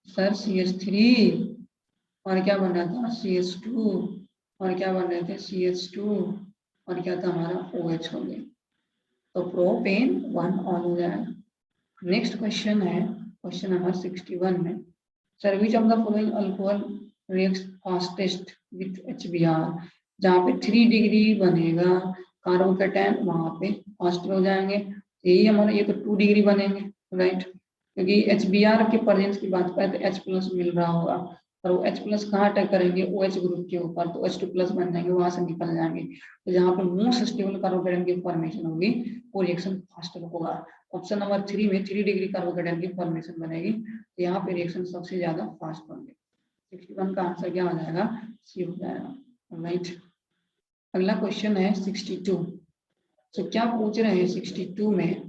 सर, CH3 और क्या बन रहा था CH2 और क्या बन रहे थे CH2 और क्या था हमारा OH हो गया, तो प्रोपेन 1 ऑल हो जाएगा। नेक्स्ट क्वेश्चन है क्वेश्चन नंबर 61 में, sir which of the following alcohol reacts fastest with HBr, जहाँ पे 3 डिग्री बनेगा कार्बोकेटायन वहां पे फास्ट हो जाएंगे। यही हमारा, ये तो 2 डिग्री बनेंगे, राइट। क्योंकि HBr के प्रेजेंस की बात करें तो H प्लस मिल रहा होगा और वो H प्लस कहाँ अटैक करेंगे, OH ग्रुप के ऊपर, तो H2 प्लस बन जाएंगे, वहां से निकल जाएंगे। तो जहाँ पे मोस्ट स्टेबल कार्बोकेटायन की फॉर्मेशन होगी वो रिएक्शन फास्टर होगा। ऑप्शन नंबर 3 में 3 डिग्री कार्बोकेटायन की फॉर्मेशन बनेगी, तो यहाँ पे रिएक्शन सबसे ज्यादा फास्ट होंगे। 61 का आंसर क्या हो जाएगा, सी हो जाएगा, राइट। अगला क्वेश्चन है 62। तो क्या पूछ रहे हैं 62 में,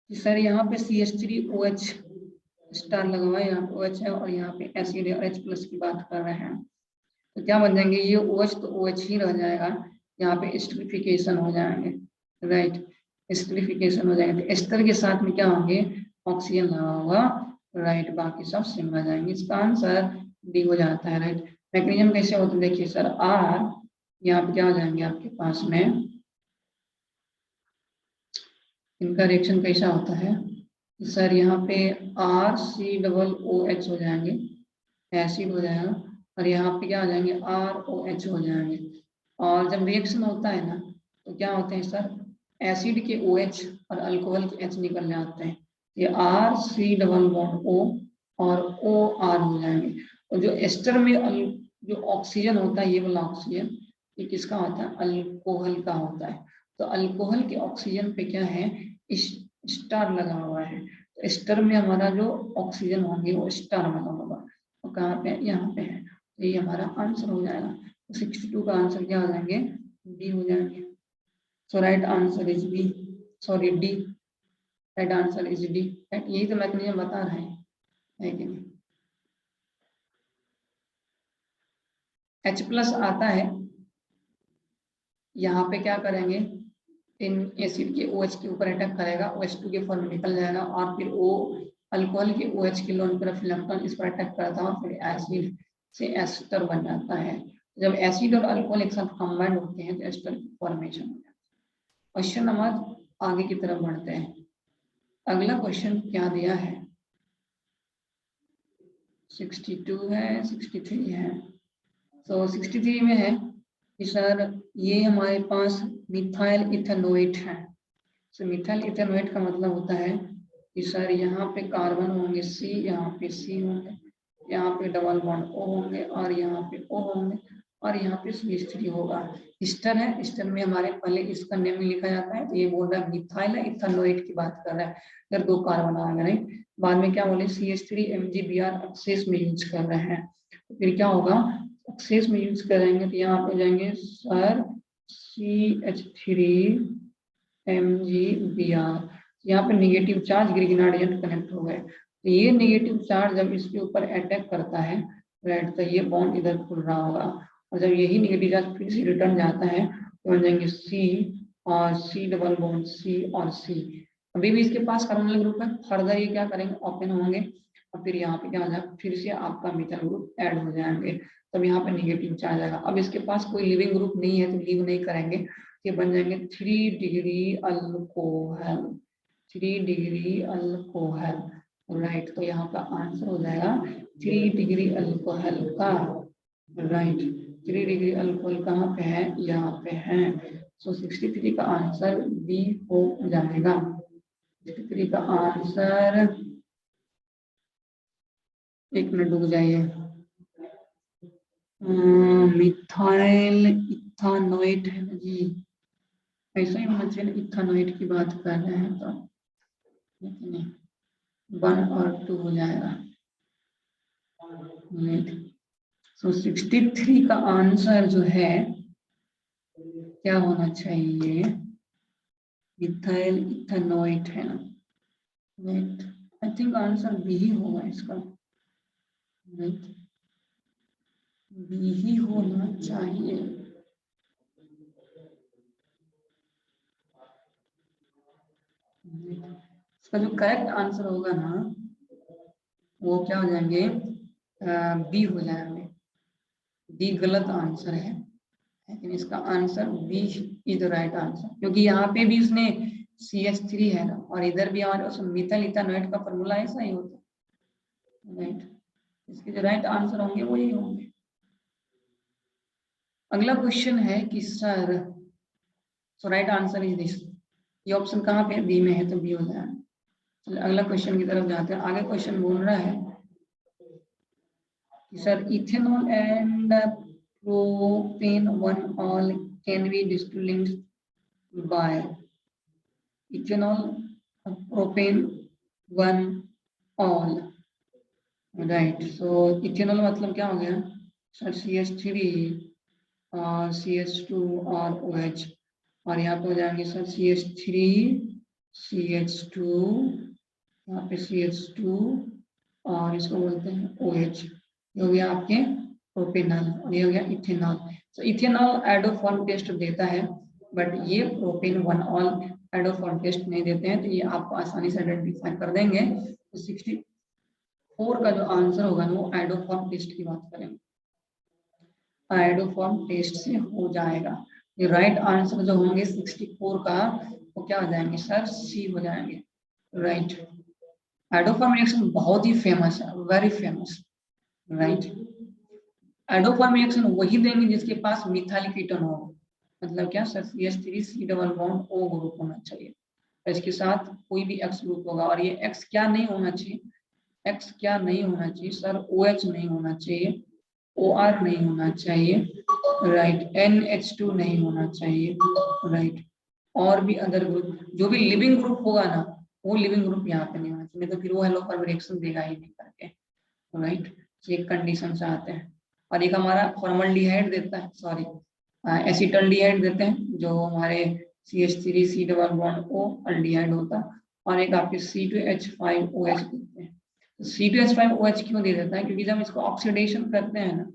सर यहाँ पे CH3OH स्टार लगा हुआ है, यहाँ पे OH है और यहाँ पे एसिड है और H प्लस की बात कर रहे हैं, तो क्या बन जाएंगे ये OH तो OH ही रह जाएगा, यहाँ पे एस्टरिफिकेशन हो जाएंगे, राइट। एस्टरिफिकेशन हो जाएंगे तो एस्टर के साथ में क्या होंगे, ऑक्सीजन लगा होगा, राइट। बाकी सब सेम आ जाएंगे, इसका आंसर डी हो जाता है, राइट। मैकेनिज्म कैसे होता है देखिए सर, आर यहाँ पे क्या हो जाएंगे आपके पास में, इनका रिएक्शन कैसा होता है सर, यहाँ पे RC डबल OH हो जाएंगे, एसिड हो जाएगा और यहाँ पे क्या हो जाएंगे ROH हो जाएंगे। और जब रिएक्शन होता है ना तो क्या होते हैं सर, एसिड के OH और अल्कोहल के H निकल जाते हैं, ये RC डबल बॉन्ड O और OR हो जाएंगे। और जो एस्टर में जो ऑक्सीजन होता है, ये वाला ऑक्सीजन ये किसका होता है, अल्कोहल का होता है। तो अल्कोहल के ऑक्सीजन पे क्या है, स्टार लगा हुआ है, तो स्टार में हमारा जो ऑक्सीजन होंगे वो स्टार वाला होगा, तो कहाँ पे, यहाँ पे है, तो ये हमारा आंसर हो जाएगा। तो 62 का आंसर क्या हो जाएंगे, बी हो जाएंगे। So right answer is B, sorry D, right answer is D, right. यही तो मैकेनिज्म बता रहे हैं, है कि नहीं। H+ आता है, यहाँ पे क्या करेंगे, इन एसिड के OH के ऊपर अटैक करेगा, OH2 के फॉर्म में निकल जाएगा और फिर O अल्कोहल के OH के लोन तरफ इलेक्ट्रॉन इस पर अटैक करता है और फिर एसिड से एस्टर बन जाता है। जब एसिड और अल्कोहल एक साथ कंबाइंड होते हैं तो एस्टर की फॉर्मेशन हो जाती है। क्वेश्चन नंबर आगे की तरफ बढ़ते हैं। अगला क्वेश्चन क्या दिया है, 62 है, 63 है। तो 63 में है कि सर ये हमारे पास मिथाइल इथेनोएट है। तो मिथाइल इथेनोएट का मतलब होता है कि सर यहाँ पे कार्बन होंगे C, यहाँ पे C होंगे, यहाँ पे डबल बॉन्ड O होंगे और यहाँ पे O होंगे और यहाँ पे CH3 होगा। ईस्टर है, ईस्टर में हमारे पहले इसका नेम लिखा जाता है। तो ये बोल रहा है मिथाइल इथेनोएट की बात कर रहा है, अगर 2 कार्बन आ गए, बाद में क्या बोले CH3 MgBr एक्सेस में यूज कर रहे हैं। तो फिर क्या होगा, एक्सेस में यूज करेंगे तो यहाँ पे जाएंगे सर CH3 MgBr, यहाँ पे negative charge Grignard agent connect हो गए। तो ये निगेटिव चार्ज जब इसके ऊपर अटैक करता है राइट, तो ये बॉन्ड इधर खुल रहा होगा और जब यही निगेटिव चार्ज फिर से रिटर्न जाता है तो बन जाएंगे C और C डबल बॉन्ड C और C। अभी भी इसके पास कार्बोनिल ग्रुप है, फर्दर ये क्या करेंगे, ओपन होंगे और फिर यहाँ पे क्या हो जाएगा, फिर से आपका मिथाइल ग्रुप ऐड हो जाएंगे, तब यहाँ पे निगेटिव चार्ज आएगा। अब इसके पास कोई लिविंग ग्रुप नहीं है तो लीव नहीं करेंगे, ये बन जाएंगे 3 degree alcohol, 3 degree alcohol right. तो यहाँ का आंसर हो जाएगा 3 डिग्री अल्कोहल का राइट। 3 डिग्री अल्कोहल कहाँ पे है, यहाँ पे है। सो 63 का आंसर बी हो जाएगा। 63 का आंसर, एक मिनट रुक जाइए, मिथाइल इथेनोएट है ना जी, ऐसा ही होना चाहिए, इथेनोएट की बात कर रहे हैं तो 1 और 2 हो जाएगा। सो 63 का आंसर जो है क्या होना चाहिए, मिथाइल इथेनोएट है ना, right. I think answer B ही होगा इसका, राइट, बी ही होना चाहिए। इसका जो करेक्ट आंसर होगा ना वो क्या हो जाएंगे, बी हो जाएंगे। बी गलत आंसर है, लेकिन इसका answer B is the right answer, क्योंकि यहाँ पे भी इसने CH3 है ना और इधर भी हमारे मिथाइल इथेनोएट का फॉर्मूला ऐसा ही होता है, राइट। इसके जो राइट आंसर होंगे वो ही होंगे। अगला क्वेश्चन है कि sir, so right answer is this, ये ऑप्शन कहाँ पे बी में है तो बी हो जाएगा। चलिए अगला क्वेश्चन की तरफ जाते हैं। आगे क्वेश्चन बोल रहा है कि sir ethanol and propane one ol can be distilled by, ethanol propane one ol right. So ethanol मतलब क्या हो गया सर, CH3 और CH2 और OH, और यहाँ पे हो जाएंगे सर CH3 CH2, यहाँ पे CH2 और इसको बोलते हैं OH, ये हो गया आपके प्रोपेनॉल और ये हो गया इथेनॉल। तो इथेनॉल एडोफॉर्म टेस्ट देता है बट ये प्रोपेन वन ऑल एडोफॉर्म टेस्ट नहीं देते हैं, तो ये आपको आसानी से आइडेंटिफाई कर देंगे। तो 64 का जो आंसर होगा ना वो एडोफॉर्म टेस्ट की बात करेंगे, एडोफॉर्म टेस्ट से हो जाएगा। ये राइट आंसर जो होंगे 64 का वो क्या हो जाएंगे सर, सी हो जाएंगे, राइट। एडोफॉर्म रिएक्शन बहुत ही फेमस है, वेरी फेमस, राइट। एडोफॉर्म रिएक्शन वही देंगे जिसके पास मिथाइल कीटोन हो, मतलब क्या sir, CH3 C double bond O group होना चाहिए, इसके साथ कोई भी X ग्रुप होगा। और ये X क्या नहीं होना चाहिए, X क्या नहीं होना चाहिए सर, OH नहीं होना चाहिए, OR नहीं होना चाहिए, राइट, NH2 नहीं होना चाहिए, राइट। और भी अदर ग्रुप, जो भी लिविंग ग्रुप होगा ना वो लिविंग ग्रुप यहाँ पे नहीं होना चाहिए, तो फिर वो हेलो फॉर्म रिएक्शन देगा ही नहीं करके, राइट। ये कंडीशन से आते हैं। और एक हमारा फॉर्मल्डिहाइड देता है, सॉरी एसिटल्डिहाइड देते हैं, जो हमारे CH3 C double bond O aldehyde होता, और एक आपके C2H5OH देते हैं। C2H5OH क्यों दे देता है, क्योंकि जब इसको ऑक्सीडेशन करते हैं ना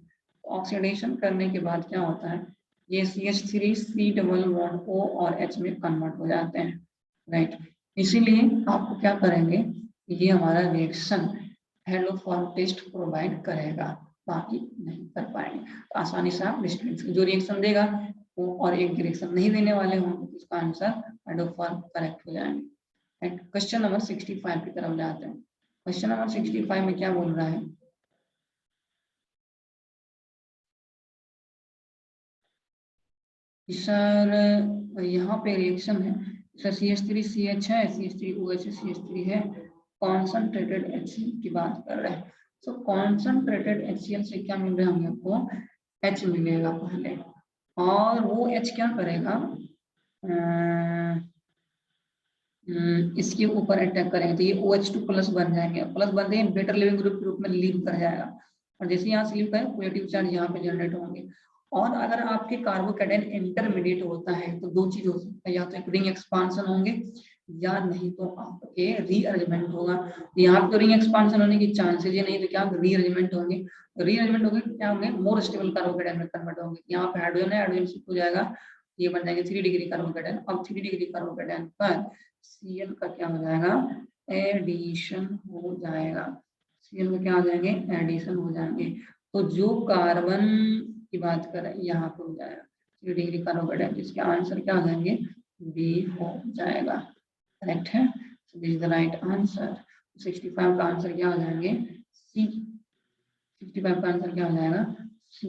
ऑक्सीडेशन करने के बाद क्या होता है, ये CH3 C double bond O और H में कन्वर्ट हो जाते हैं, राइट। इसीलिए आपको क्या करेंगे, ये हमारा रिएक्शन हेलोफॉर्म टेस्ट प्रोवाइड करेगा, बाकी नहीं कर पाएंगे। तो आसानी से आप डिस्टेंस जो रिएक्शन देगा वो और एक रिएक्शन नहीं देने वाले होंगे, तो इसका आंसर हेलोफॉर्म करेक्ट हो जाएंगे। क्वेश्चन नंबर 65 की तरफ जाते हैं। क्वेश्चन नंबर 65 में क्या बोल रहा है, सर यहाँ पे रिएक्शन है सर, CH3CH है, CH3OH CH3 है, कॉन्सनट्रेटेड HCl की बात कर रहे हैं। तो कॉन्सनट्रेटेड HCl से क्या मिल रहा है हम लोग को, H मिलेगा पहले, और वो H क्या करेगा, इसके ऊपर अटैक करेंगे तो ये OH2 प्लस बन जाएंगे, प्लस बनते हैं बेटर लिविंग ग्रुप के रूप में लीव कर जाएगा, और जैसे यहाँ से लीव करें पॉजिटिव चार्ज यहाँ पे जनरेट होंगे। और अगर आपके कार्बोकैटायन इंटरमीडिएट होता है तो दो चीज हो सकता है, या तो एक रिंग एक्सपांशन होंगे या नहीं तो आपके रीअरेंजमेंट होगा। यहाँ पे तो रिंग एक्सपांशन होने की चांसेस, ये नहीं तो क्या रीअरेंजमेंट होंगे, रीअरेंजमेंट होंगे क्या होंगे, मोर स्टेबल कार्बोकैटायन में कन्वर्ट होंगे। यहाँ पे हाइड्रोजन है, हाइड्रोजन शिफ्ट हो जाएगा, ये बन जाएंगे 3 डिग्री कार्बोकैटायन। अब 3 डिग्री कार्बोकैटायन पर Cl का क्या हो जाएगा, एडिशन हो जाएगा, Cl में क्या हो जाएंगे, एडिशन हो जाएंगे। तो जो कार्बन की बात करें यहाँ पे हो जाएगा 3 डिग्री कार्बोकैटायन, इसके आंसर क्या हो जाएंगे, बी हो जाएगा, करेक्ट है। This is the right answer. 65 का आंसर क्या हो जाएंगे, सी। 65 का आंसर क्या हो जाएगा, सी।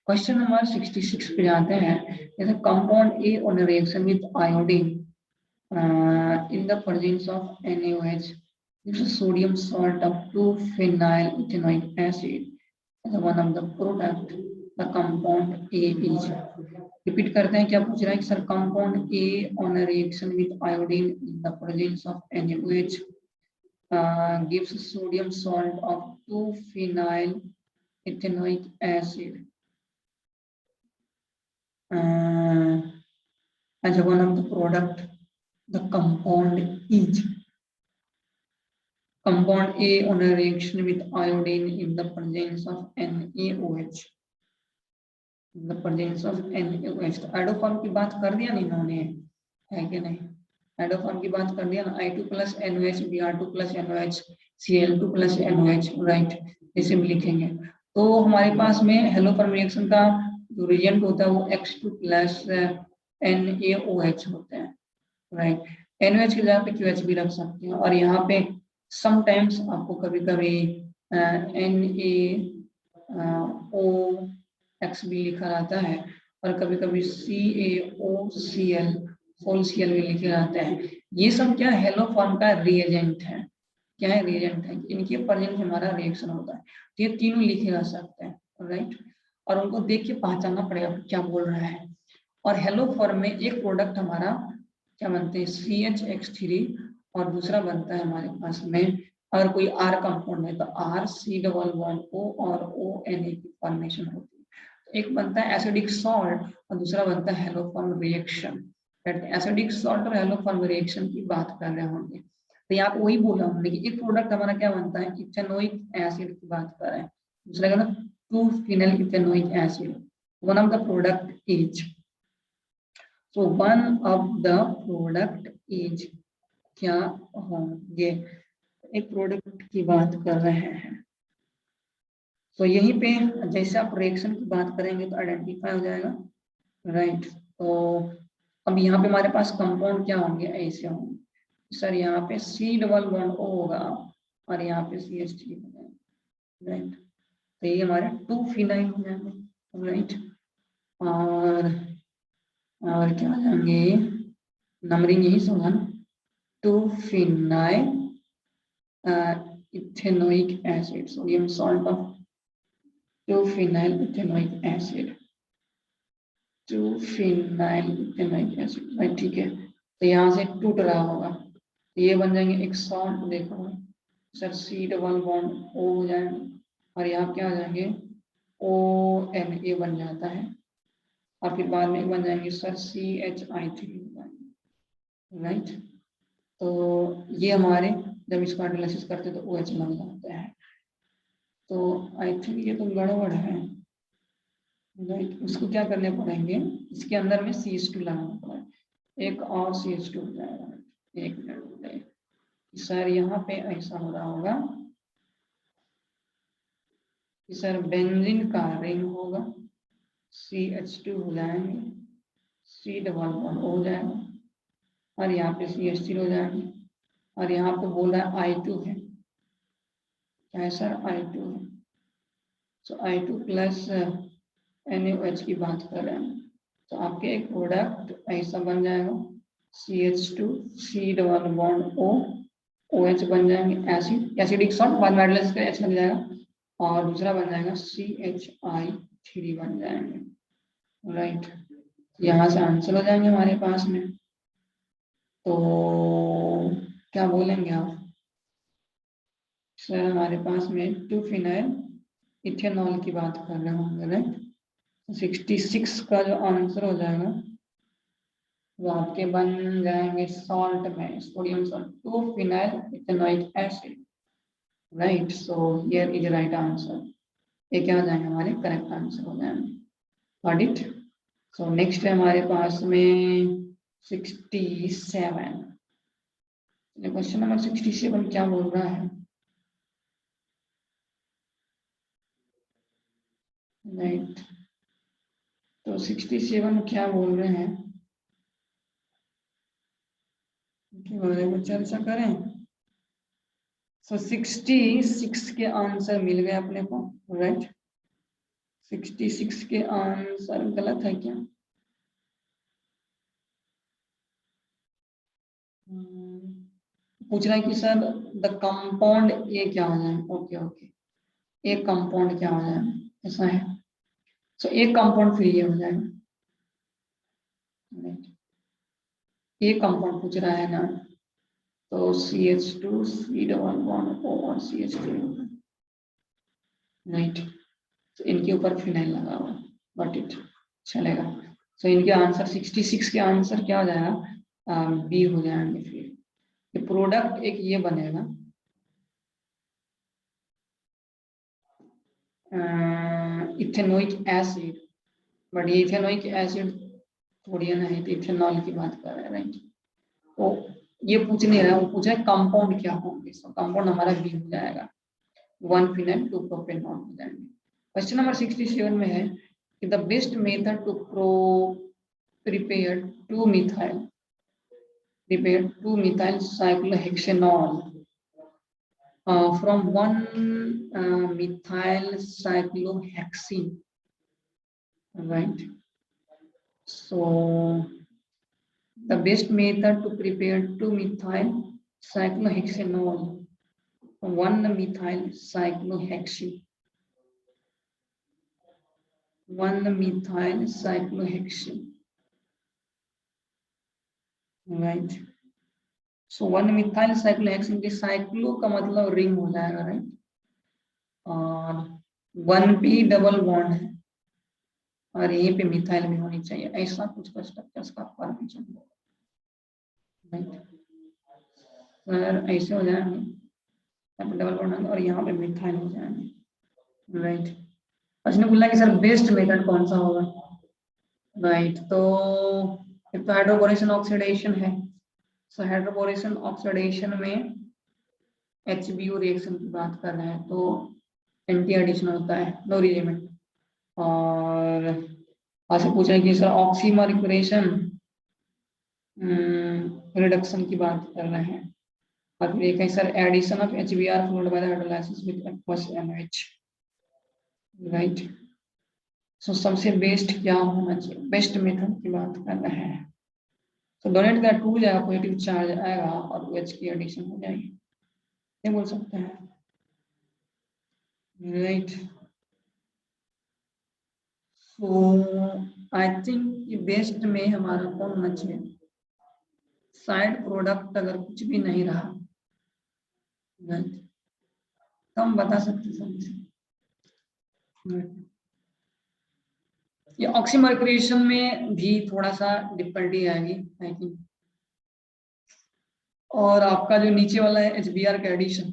क्वेश्चन नंबर 66 पे जाते हैं। जैसे compound A on reaction with iodine in the presence of NaOH gives a sodium salt of 2-phenyl ethanoic acid as one of the product the compound A is। Repeat करते हैं, क्या पूछ रहा है कि sir compound A on a reaction with iodine in the presence of NaOH gives sodium salt of 2-phenyl ethanoic acid as one of the product the compound is। Compound A on a reaction with iodine in the presence of NaOH, in the presence of NaOH। तो एडोफॉर्म की बात कर दिया ना इन्होंने, है कि नहीं, एडोफॉर्म की बात कर दिया ना, I2 plus NOH, Br2 plus NOH, Cl2 plus NOH, right, इसे भी लिखेंगे। तो हमारे पास में हेलोफॉर्म रिएक्शन का जो रिएजेंट होता है वो X2 प्लस NaOH होते हैं, राइट। NOH की जगह पे QH भी रख सकते हैं, और यहाँ पे समटाइम्स आपको कभी कभी NaOX भी लिखा रहता है, और कभी कभी CaOCl होल Cl भी लिखे रहते हैं। ये सब क्या हेलोफॉर्म का रिएजेंट है, क्या है, रिएजेंट है, इनके प्रेजेंस में हमारा रिएक्शन होता है। तो ये तीनों लिखे रह सकते हैं, राइट, और उनको देख के पहचानना पड़ेगा क्या बोल रहा है। और हेलोफॉर्म में एक प्रोडक्ट हमारा क्या बनते हैं, CHX3, और दूसरा बनता है हमारे पास में, अगर कोई R कंपाउंड है तो R C double bond O और ONA की फॉर्मेशन होती है। एक बनता है एसिडिक सॉल्ट और दूसरा बनता है हेलोफॉर्म रिएक्शन। एसिडिक सॉल्ट और हेलोफॉर्म रिएक्शन की बात कर रहे होंगे, तो यहाँ पे वही बोला हमने कि एक प्रोडक्ट हमारा क्या बनता है, इथेनोइक एसिड की बात कर रहे हैं, दूसरा क्या ना 2-phenyl ethanoic acid, one of the product is, so one of the product is क्या होंगे, एक प्रोडक्ट की बात कर रहे हैं। तो यहीं पे जैसे आप रिएक्शन की बात करेंगे तो आइडेंटिफाई हो जाएगा, राइट। तो अब यहाँ पे हमारे पास कंपाउंड क्या होंगे, ऐसे होंगे सर, यहाँ पे C डबल बॉन्ड O होगा और यहाँ पे CH3 होगा, राइट। तो ये हमारे 2-phenyl हो जाएंगे, राइट। और क्या आ जाएंगे, नंबरिंग यही से होगा ना, 2-phenyl ethanoic acid, sodium salt of 2-phenyl ethanoic acid, 2-phenyl ethanoic acid, right, ठीक है। तो यहाँ से टूट रहा होगा, ये बन जाएंगे एक सॉल्ट, देखो sir C double bond O हो जाएंगे, और यहाँ क्या आ जाएंगे ONA बन जाता है, और फिर बाद में बन जाएंगे सर CHI3 हो जाएंगे, राइट। तो ये हमारे जब इसका एनालिसिस करते तो OH बन जाते हैं। तो आई थिंक ये तो गड़बड़ है, राइट, उसको क्या करने पड़ेंगे, इसके अंदर में CH2 लगाना पड़ेगा, एक और CH2 हो जाएगा। एक मिनट हो जाएगा सर, यहाँ पे ऐसा हो रहा होगा कि सर बेंजीन का रिंग होगा, CH2 हो जाएंगे, C डबल बॉन्ड हो जाएगा, और यहाँ पे CH3 हो जाएंगे, और यहाँ पे बोल रहा है I2 है, क्या है सर, I2 है। सो I2 प्लस NaOH की बात कर रहे हैं, तो आपके एक प्रोडक्ट ऐसा बन जाएगा, CH2 C double bond O OH बन जाएंगे, एसिड, एसिडिक सॉल्ट, बाद में हाइड्रोलाइज का H लग जाएगा, और दूसरा बन जाएगा CHI3 बन जाएंगे। राइट, यहाँ से आंसर हो जाएंगे हमारे पास में। तो क्या बोलेंगे आप सर, हमारे पास में 2 फिनाइल इथेनॉल की बात कर रहे होंगे, राइट। 66 का जो आंसर हो जाएगा वो आपके बन जाएंगे सॉल्ट में, sodium salt, 2 phenyl ethanoic acid, right. So here is right answer, ये क्या हो जाएंगे हमारे करेक्ट आंसर हो जाएंगे। Got it. सो नेक्स्ट है हमारे पास में 67, क्वेश्चन नंबर 67 क्या बोल रहा है, राइट। तो 67 क्या बोल रहे हैं के बारे में चर्चा करें। सो 66 के आंसर मिल गए अपने को, राइट। 66 के आंसर गलत है क्या, पूछ रहा है कि सर द कंपाउंड ये क्या हो जाए, ओके ओके, एक कंपाउंड क्या हो जाए, ऐसा है। सो एक कंपाउंड फिर ये हो जाएगा, एक कंपाउंड पूछ रहा है ना, तो CH2 C double bond O और CH3, राइट। तो इनके ऊपर फिनाइल लगा हुआ, बट इट चलेगा। सो इनके आंसर 66 के आंसर क्या हो जाएगा, बी हो जाएंगे। फिर प्रोडक्ट एक ये बनेगा, इथेनोइक एसिड, बट ये इथेनोइक एसिड थोड़ी ना है, तो इथेनॉल की बात कर रहे हैं, राइट। तो ये पूछ नहीं रहा, वो पूछा है कंपाउंड क्या होंगे, सो कंपाउंड हमारा बी हो जाएगा, 1 फिनाइल 2 प्रोपेनॉल हो जाएंगे। क्वेश्चन नंबर 67 में है कि the best method to prepare 2-methyl cyclohexanol from 1-methyl cyclohexene, right. So the best method to prepare 2-methyl cyclohexanol from 1-methyl cyclohexene, 1-methyl cyclohexene, right. So 1-methyl cyclohexene के cyclo का मतलब ring हो जाएगा, right. और 1p double bond है, और यहीं पे मिथाइल भी होनी चाहिए, ऐसा कुछ का स्ट्रक्चर्स का फॉर्मेशन होगा, राइट। सर ऐसे हो जाएंगे, यहाँ पे डबल बॉन्ड और यहाँ पे मिथाइल हो जाएंगे, राइट। उसने बोला कि सर बेस्ट मेथड कौन सा होगा, राइट। तो एक तो हाइड्रोबोरेशन ऑक्सीडेशन है, सो हाइड्रोबोरेशन ऑक्सीडेशन में HBO रिएक्शन की बात कर रहे हैं, तो एंटी एडिशन होता है, नो रिलेमेंट। और आपसे पूछ रहे हैं कि सर ऑक्सीमर्क्यूरेशन रिडक्शन की बात कर रहे हैं, और फिर एक है sir addition of HBr followed by the hydrolysis with aqueous NaOH, right. So सबसे बेस्ट क्या होना चाहिए, बेस्ट मेथड की बात कर रहे हैं। तो डोनेट का 2 जाएगा, पॉजिटिव चार्ज आएगा और OH की एडिशन हो जाएगी, ये बोल सकते हैं, right. So I think best में हमारा कौन होना चाहिए, साइड प्रोडक्ट अगर कुछ भी नहीं रहा, राइट, तो हम बता सकते हैं। ये ऑक्सीमर्क्यूरेशन में भी थोड़ा सा डिफिकल्टी आएगी आई थिंक, और आपका जो नीचे वाला है HBr का एडिशन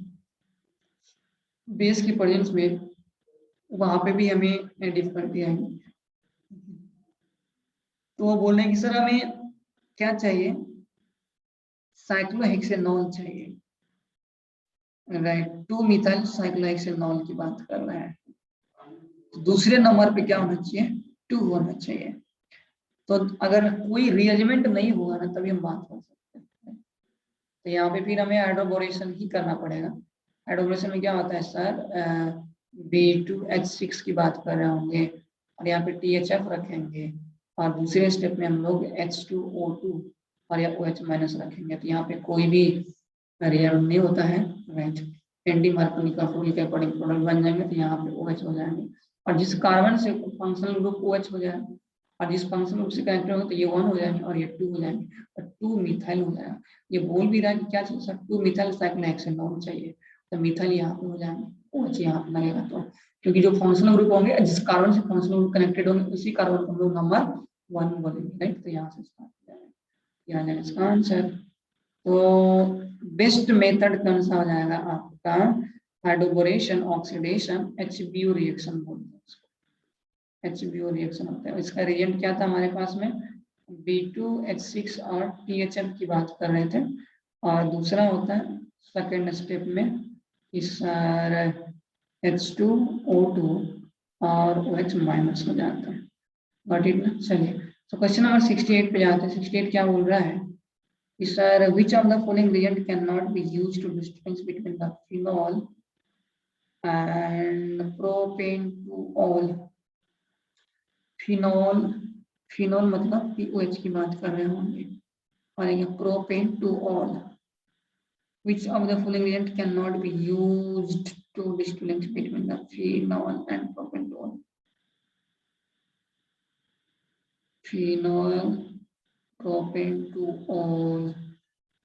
बेस की प्रेजेंस में, वहां पे भी हमें डिफिकल्टी आएगी। तो वो बोल रहे हैं कि सर हमें क्या चाहिए, साइक्लोहेक्सेनॉल चाहिए, राइट। 2 मिथाइल साइक्लोहेक्सेनॉल की बात कर रहे हैं। तो दूसरे नंबर पे क्या होना चाहिए, 2 होना चाहिए। तो अगर कोई रिएजमेंट नहीं हुआ ना तभी हम बात कर सकते हैं। तो यहाँ पे फिर हमें हाइड्रोबोरेशन ही करना पड़ेगा। हाइड्रोबोरेशन में क्या होता है सर, B2H6 की बात कर रहे होंगे और यहाँ पे THF रखेंगे और दूसरे स्टेप में हम लोग H2O2 और या OH माइनस रखेंगे। तो यहाँ पे कोई भी रिएक्शन नहीं होता है, राइट। एंटी मार्कोनी का रूल के अकॉर्डिंग प्रोडक्ट बन जाएंगे, तो यहाँ पे OH हो जाएंगे और जिस कार्बन से फंक्शनल ग्रुप OH हो जाएगा और जिस फंक्शनल ग्रुप से कनेक्टेड होगा तो ये 1 हो जाएंगे और ये 2 हो जाएंगे और 2 मिथाइल हो जाएगा। ये बोल भी रहा है कि क्या चाहिए सर, 2 मिथाइल साइक्लोहेक्सेनॉल चाहिए, तो मिथाइल यहाँ पे हो जाएंगे, OH यहाँ पे लगेगा। तो क्योंकि जो फंक्शनल ग्रुप होंगे जिस कार्बन से फंक्शनल ग्रुप कनेक्टेड होंगे उसी कार्बन को हम लोग नंबर 1 बोलेंगे, राइट। तो यहाँ से स्टार्ट हो जाएगा, यहाँ जाएगा इसका आंसर। तो बेस्ट मेथड कौन सा हो जाएगा आपका, हाइड्रोबोरेशन ऑक्सीडेशन HBO रिएक्शन बोलते हैं इसको, HBO रिएक्शन होता है। इसका रिएजेंट क्या था हमारे पास में, B2H6 और THF की बात कर रहे थे और दूसरा होता है सेकेंड स्टेप में इस H2O2 और OH माइनस हो जाता है। गॉट इट ना। चलिए तो क्वेश्चन नंबर 68 पे जाते हैं। 68 क्या बोल रहा है, sir, which of the following reagent cannot be used to distinguish between the phenol and propane to all? phenol, phenol मतलब POH की बात कर रहे होंगे और ये propane to all. Which of the following reagent cannot be used to distinguish between the phenol and propane to all? Phenol, propane to all.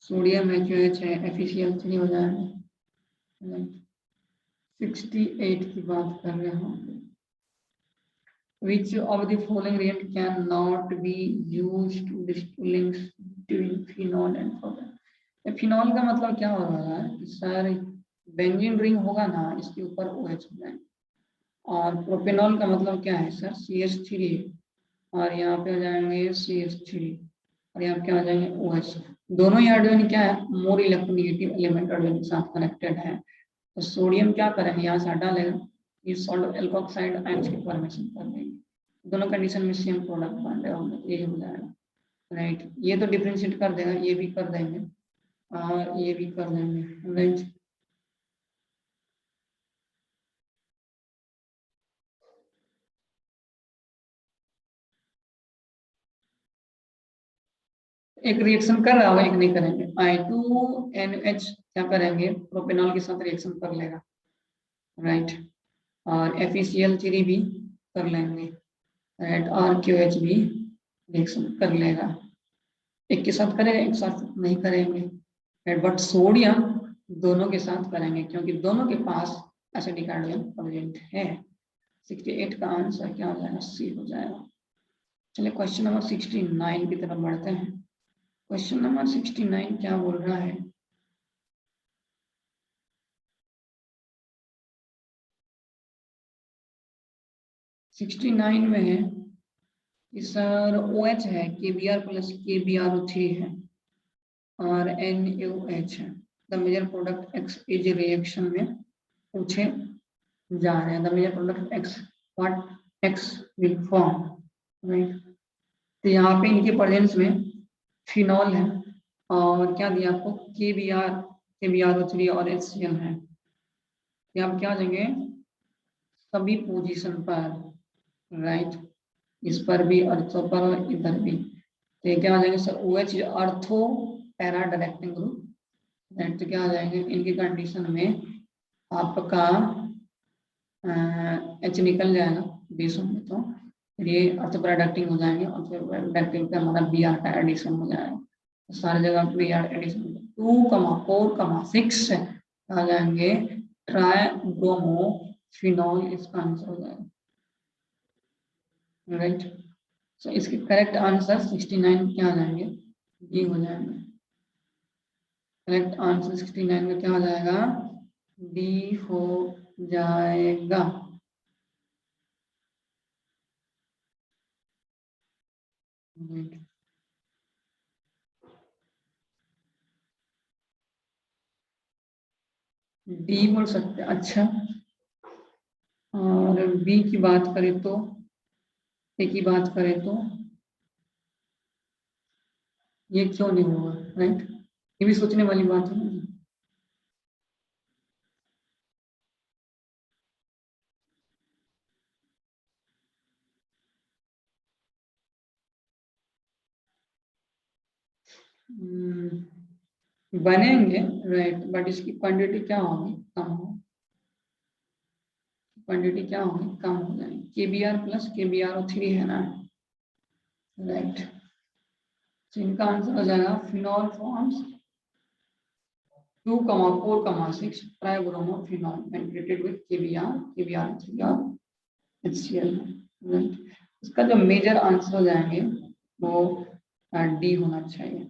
Sodium HOH है, FeCl3 हो जाएगा। 68 की बात कर रहे होंगे। Which of the following reagent cannot be used to distinguish between phenol and propane? Phenol का मतलब क्या हो रहा है कि सर बेंजीन रिंग होगा ना, इसके ऊपर OH हो जाएगा और प्रोपेनॉल का मतलब क्या है सर, CH3 और यहाँ पे हो जाएंगे CH3 और यहाँ पे क्या हो जाएंगे OH। दोनों ही हाइड्रोजन क्या है, मोर इलेक्ट्रोनेगेटिव एलिमेंट हाइड्रोजन के साथ कनेक्टेड है। तो सोडियम क्या करेंगे, यहाँ से हटा लेगा, ये सॉल्ट एल्कोक्साइड आयंस की फॉर्मेशन कर देंगे, दोनों कंडीशन में सेम प्रोडक्ट बन रहे होंगे, ये हो जाएगा, राइट। ये तो डिफरेंशिएट कर देगा, ये भी कर देंगे और ये भी कर देंगे, राइट। एक रिएक्शन कर रहा होगा, एक नहीं करेंगे। I2NH क्या करेंगे, प्रोपेनॉल के साथ रिएक्शन कर लेगा, राइट। और FeCl3 भी कर लेंगे, राइट। और QH भी रिएक्शन कर लेगा, एक के साथ करेंगे एक साथ नहीं करेंगे, बट सोडियम दोनों के साथ करेंगे क्योंकि दोनों के पास एसिडिक हाइड्रोजन प्रेजेंट है। 68 का आंसर क्या हो जाएगा, सी हो जाएगा। चलिए क्वेश्चन नंबर 69 की तरफ बढ़ते हैं। क्वेश्चन नंबर 69 क्या बोल रहा है, सिक्सटी नाइन में है कि सर OH है, KBr प्लस KBrO3 है और NaOH है। The major product X is reaction में पूछे जा रहे हैं। The major product X what X will form, right. तो यहाँ पे इनके प्रेजेंस में फिनॉल है और क्या दिया आपको, KBrO3 और HCl है। यहाँ पे क्या देंगे, सभी पोजीशन पर, राइट, इस पर भी अर्थो पर और इधर भी। तो ये क्या हो जाएंगे सर, OH अर्थो पैरा डायरेक्टिंग ग्रुप, राइट। तो क्या हो जाएंगे इनकी कंडीशन में आपका H निकल जाएगा बेसों में, तो फिर ये अर्थ प्रोडक्टिंग हो जाएंगे और फिर प्रोडक्टिंग का हमारा Br का एडिशन हो जाएगा। तो सारी जगह Br एडिशन 2,4,6 आ जाएंगे ट्राई ब्रोमो फिनॉल, इसका आंसर हो जाएगा, राइट। सो इसके करेक्ट आंसर 69 क्या आ जाएंगे, ये हो जाएंगे। करेक्ट आंसर 69 में क्या हो जाएगा, डी हो जाएगा। राइट, डी बोल सकते हैं। अच्छा, और बी की बात करें तो, ए की बात करें तो ये क्यों नहीं होगा? राइट, ये भी सोचने वाली बात है ना। बनेंगे, राइट, बट इसकी क्वांटिटी क्या होगी? कम हो, क्वांटिटी क्या होगी? कम हो जाएगी। के बी आर प्लस के बी आर ओ थ्री है ना, राइट। तो इनका आंसर हो जाएगा phenol forms 2,4,6 tribromophenol when treated with KBr, KBr3 और HCl, राइट। इसका जो मेजर आंसर हो जाएंगे वो डी होना चाहिए,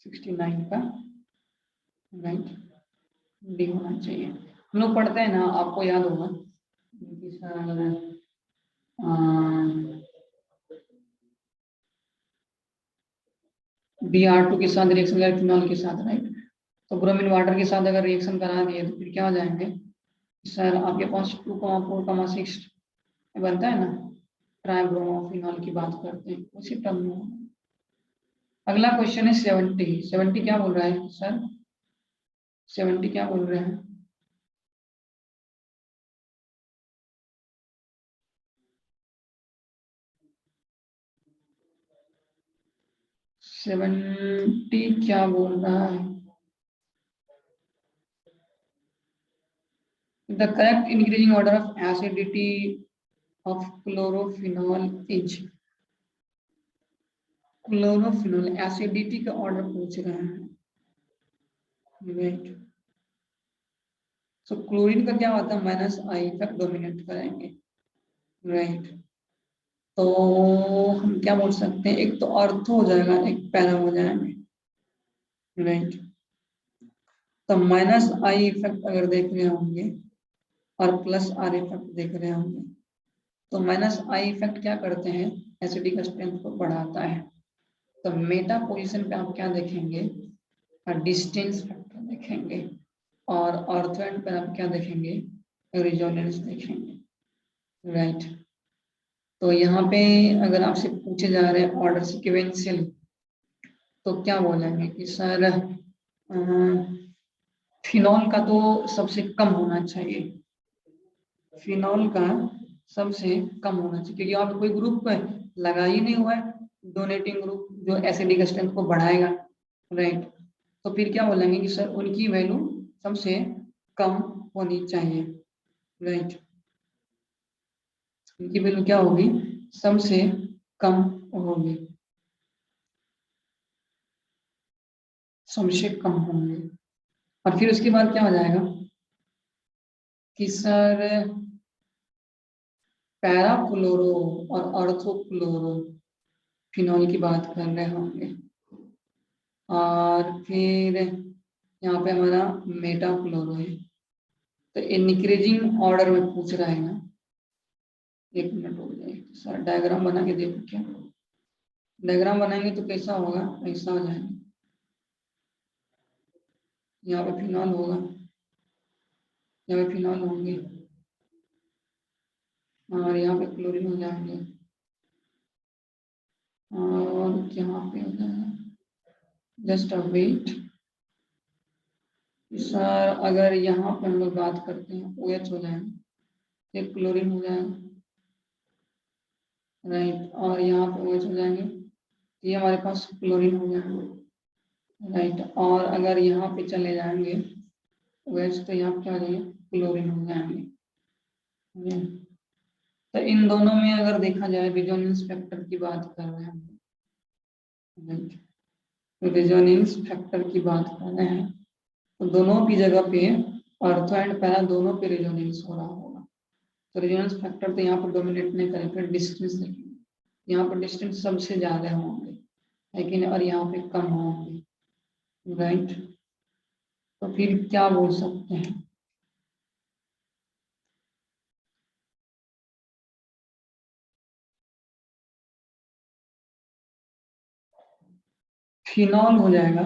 69 का, राइट, डी होना चाहिए। हम लोग पढ़ते हैं ना, आपको याद होगा कि सर Br2 के साथ रिएक्शन करें फिनॉल के साथ, राइट। तो ब्रोमीन वाटर के साथ अगर रिएक्शन करा दिए तो फिर क्या हो जाएंगे सर? आपके पास 2,4,6 बनता है ना, ट्राइब्रोमोफिनॉल की बात करते हैं उसी टर्म में। अगला क्वेश्चन है 70। 70 क्या बोल रहा है सर? 70 क्या बोल रहे हैं? सेवेंटी क्या बोल रहा है? The correct increasing order of acidity of chlorophenol is, chlorophenol acidity का ऑर्डर पूछ रहे हैं, राइट। सो क्लोरीन का क्या होता है? माइनस आई तक डोमिनेट करेंगे, राइट। तो हम क्या बोल सकते हैं? एक तो ऑर्थो हो जाएगा, एक पैरा हो जाएंगे, राइट। तो माइनस आई इफेक्ट अगर देख रहे होंगे और प्लस आर इफेक्ट देख रहे होंगे, तो माइनस आई इफेक्ट क्या करते हैं? एसिडिक स्ट्रेंथ को बढ़ाता है। तो मेटा पोजीशन पे आप क्या देखेंगे? डिस्टेंस फैक्टर देखेंगे, और ऑर्थो एंड पे आप क्या देखेंगे? रिजोनेंस देखेंगे, राइट। तो यहाँ पे अगर आपसे पूछे जा रहे हैं ऑर्डर सिक्वेंशियल, तो क्या बोलेंगे कि सर फिनॉल का तो सबसे कम होना चाहिए, फिनॉल का सबसे कम होना चाहिए, क्योंकि आप कोई ग्रुप लगा ही नहीं हुआ है डोनेटिंग ग्रुप जो एसिडिक स्ट्रेंथ को बढ़ाएगा, राइट। तो फिर क्या बोलेंगे कि सर उनकी वैल्यू सबसे कम होनी चाहिए, राइट। उनकी वैल्यू क्या होगी? सबसे कम होगी, सबसे कम होंगे। और फिर उसके बाद क्या हो जाएगा कि सर पैराक्लोरो और ऑर्थोक्लोरो फिनॉल की बात कर रहे होंगे, और फिर यहाँ पे हमारा मेटाक्लोरो है। तो इंक्रीजिंग ऑर्डर में पूछ रहा है ना, एक मिनट हो जाए सर, डायग्राम बना के देखो क्या, डायग्राम बनाएंगे तो कैसा होगा? ऐसा हो जाएगा, यहाँ पे फिनॉल होगा, यहाँ पे फिनॉल होंगे, और यहाँ पे क्लोरीन हो जाएंगे, और यहाँ पे हो जाएगा, जस्ट अ वेट सर। अगर यहाँ पे हम लोग बात करते हैं OH हो जाएगा, एक क्लोरीन हो जाएगा, राइट, और यहाँ पे OH हो जाएंगे, ये हमारे पास क्लोरीन हो जाएगा, राइट। और अगर यहाँ पे चले जाएंगे OH, तो यहाँ पे क्या हो जाएंगे? क्लोरीन हो जाएंगे, तो इन दोनों में अगर देखा जाए रिजोनेंस फैक्टर की बात कर रहे हैं, राइट, तो रिजोनेंस फैक्टर की बात कर रहे हैं, तो दोनों की जगह पे ऑर्थो एंड पैरा दोनों पे रिजोनेंस हो रहा होगा। तो रेजोनेंस फैक्टर तो यहाँ पर डोमिनेट नहीं करें, फिर डिस्टेंस देखेंगे, यहाँ पर डिस्टेंस सबसे ज्यादा होंगे, लेकिन और यहाँ पे कम होंगे, राइट। तो फिर क्या बोल सकते हैं? फिनॉल हो जाएगा,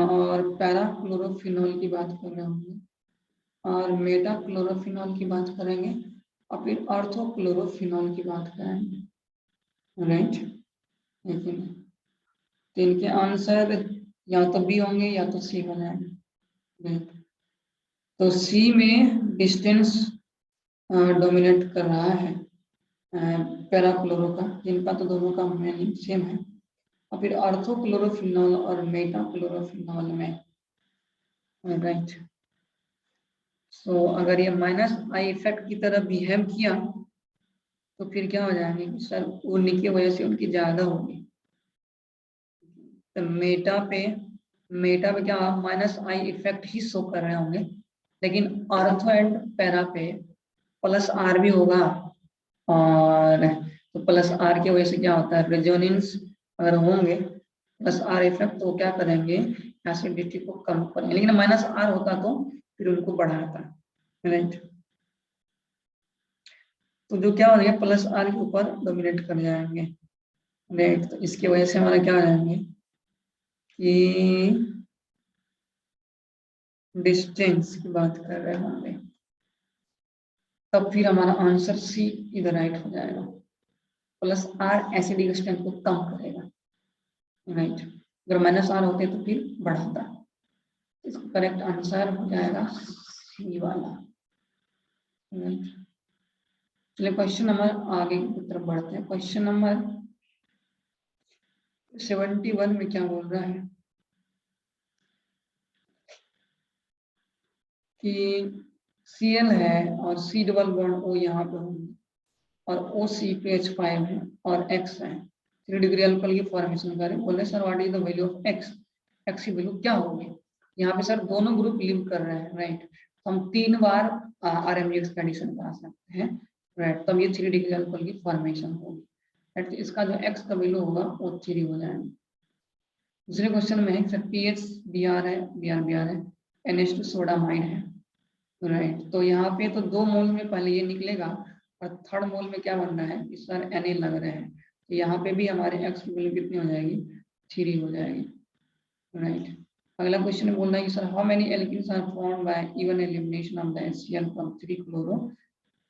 और पैरा क्लोरोफिनॉल की बात कर रहे होंगे, और मेटा क्लोरोफिनॉल की बात करेंगे, और फिर ऑर्थो क्लोरोफिनॉल की बात करेंगे, राइट। लेकिन तो इनके आंसर या तो बी होंगे या तो सी हो जाएंगे। तो सी में डिस्टेंस डोमिनेट कर रहा है पैराक्लोरो का, जिनका तो दोनों का मीनिंग सेम है। और फिर ऑर्थो क्लोरोफिनॉल और मेटा क्लोरोफिनॉल में, राइट। सो अगर ये माइनस आई इफेक्ट की तरह बिहेव किया तो फिर क्या हो जाएंगे कि सर उन्हीं की वजह से उनकी ज्यादा होगी। तो मेटा पे क्या minus I effect he show कर रहे होंगे, लेकिन ऑर्थो एंड पैरा पे प्लस आर भी होगा, और तो प्लस आर की वजह से क्या होता है रेजोनेंस अगर होंगे प्लस आर इफेक्ट तो क्या करेंगे एसिडिटी को कम करेंगे, लेकिन माइनस आर होता तो फिर उनको बढ़ाता, राइट। तो जो क्या हो जाएगा प्लस आर के ऊपर डोमिनेट कर जाएंगे, राइट। तो इसकी वजह से हमारा क्या हो जाएंगे कि डिस्टेंस की बात कर रहे होंगे, तब फिर हमारा आंसर सी इधर राइट हो जाएगा। प्लस आर एसिडिक स्ट्रेंथ को कम करेगा, राइट। अगर माइनस आर होते तो फिर बढ़ाता। इसका करेक्ट आंसर हो जाएगा सी वाला, राइट। चलिए क्वेश्चन नंबर आगे की तरफ बढ़ते हैं। क्वेश्चन नंबर 71 में क्या बोल रहा है कि Cl है और C डबल बॉन्ड O यहाँ पे होंगे और OCH5 है और X है, 3 डिग्री अल्कोहल की फॉर्मेशन करें। बोले sir what is the value of X की वैल्यू क्या होगी। यहाँ पे सर दोनों ग्रुप लिव कर रहे हैं, राइट। तो हम 3 बार RMG एक्सपेडिशन करा सकते हैं, राइट। तब ये 3 डिग्री अल्कोहल की फॉर्मेशन होगी, राइट। तो इसका जो X का वैल्यू होगा वो 3 हो जाएगा। दूसरे क्वेश्चन में है सर पीएच Br है, Br है, NH2 सोडामाइड है, राइट। तो यहाँ पे तो 2 मोल में पहले ये निकलेगा और थर्ड मोल में क्या बन रहा है कि सर Na लग रहे हैं, तो यहाँ पे भी हमारे X की वैल्यू कितनी हो जाएगी 3 हो जाएगी, राइट। अगला क्वेश्चन बोल रहा है कि sir how many alkenes are formed by even elimination of the HCl from 3 chloro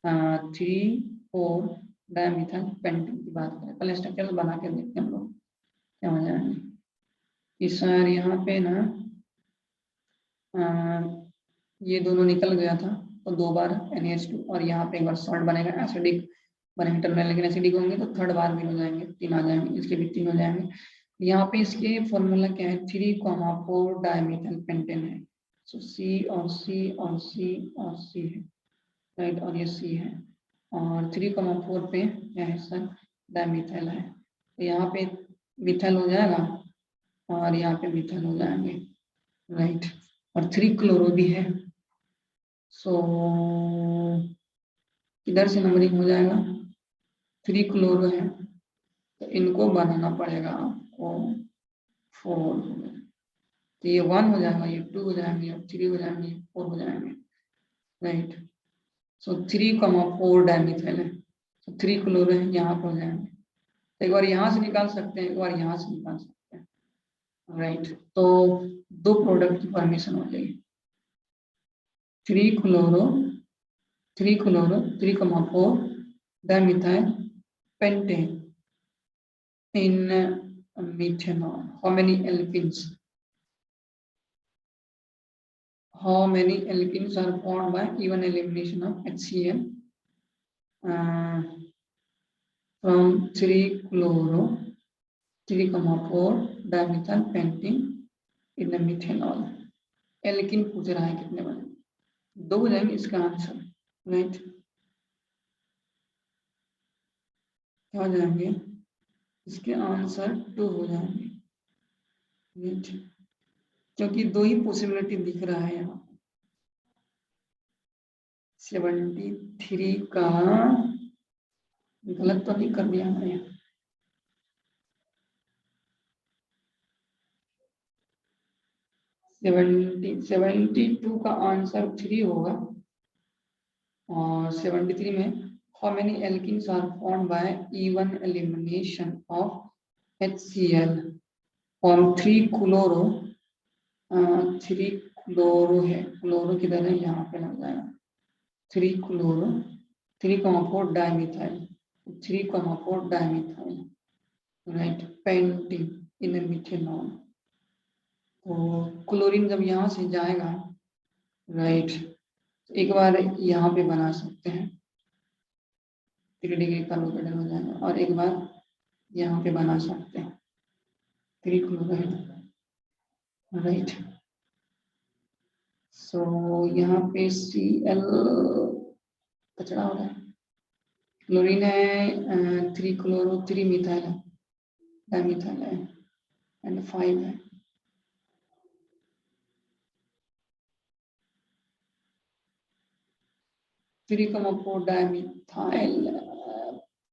3,4 dimethyl pentane की बात करें। पहले स्ट्रक्चर बना के देखते हैं हम लोग क्या हो जाएंगे कि सर यहाँ पे ना ये दोनों निकल गया था तो 2 बार NH2 और यहाँ पे एक बार सॉल्ट बनेगा एसिडिक बनेंगे टर्मिनल, लेकिन एसिडिक होंगे तो थर्ड बार भी हो जाएंगे, 3 आ जाएंगे, इसके भी 3 हो जाएंगे। यहाँ पे इसके फॉर्मूला क्या है 3,4 डायमिथाइल पेंटेन है। सो C और C और C और C है, राइट। और ये C है और 3,4 पे क्या है सर डायमिथाइल है, तो यहाँ पे मिथाइल हो जाएगा और यहाँ पे मिथाइल हो जाएंगे, राइट। और 3 क्लोरो भी है, सो इधर से नंबरिंग हो जाएगा 3 क्लोरो है तो इनको बनाना पड़ेगा आपको 4, तो ये 1 हो जाएगा, ये 2 हो जाएंगे, ये 3 हो जाएंगे, ये 4 हो जाएंगे, राइट। सो 3,4 डायमिथाइल है, तो 3 क्लोरो है यहाँ पर हो जाएंगे। तो एक बार यहाँ से निकाल सकते हैं, एक बार यहाँ से निकाल सकते हैं, राइट। तो 2 प्रोडक्ट की फॉर्मेशन हो जाएगी 3 chloro 3,4 dimethyl pentane in methanol. How many alkenes? How many alkenes are formed by even elimination of HCl from 3 chloro 3,4 dimethyl pentane in the methanol? Alkene पूछ रहा है कितने बने, 2 हो जाएंगे इसका आंसर, राइट। क्या हो जाएंगे इसके आंसर 2 हो जाएंगे, राइट, क्योंकि 2 ही पॉसिबिलिटी दिख रहा है यहाँ। 73 का गलत तो नहीं कर दिया मैंने, 72 का आंसर 3 होगा और 73 में how many alkenes are formed by even elimination of HCl, form 3 chloro, 3 chloro है, क्लोरो किधर है, यहाँ पे लग जाएगा 3 chloro 3,4 dimethyl, 3,4 dimethyl, right, pentene in methanol. तो क्लोरीन जब यहाँ से जाएगा, राइट, एक बार यहाँ पे बना सकते हैं 3 डिग्री कार्बोकेटल हो जाएगा, और एक बार यहाँ पे बना सकते हैं 3 क्लोराइड, राइट। सो यहाँ पे Cl कचरा हो रहा है, क्लोरीन है 3 क्लोरो 3 मिथाइल है, डाइमिथाइल है, एंड 5 है। थ्री कमा 4 डाइमिथाइल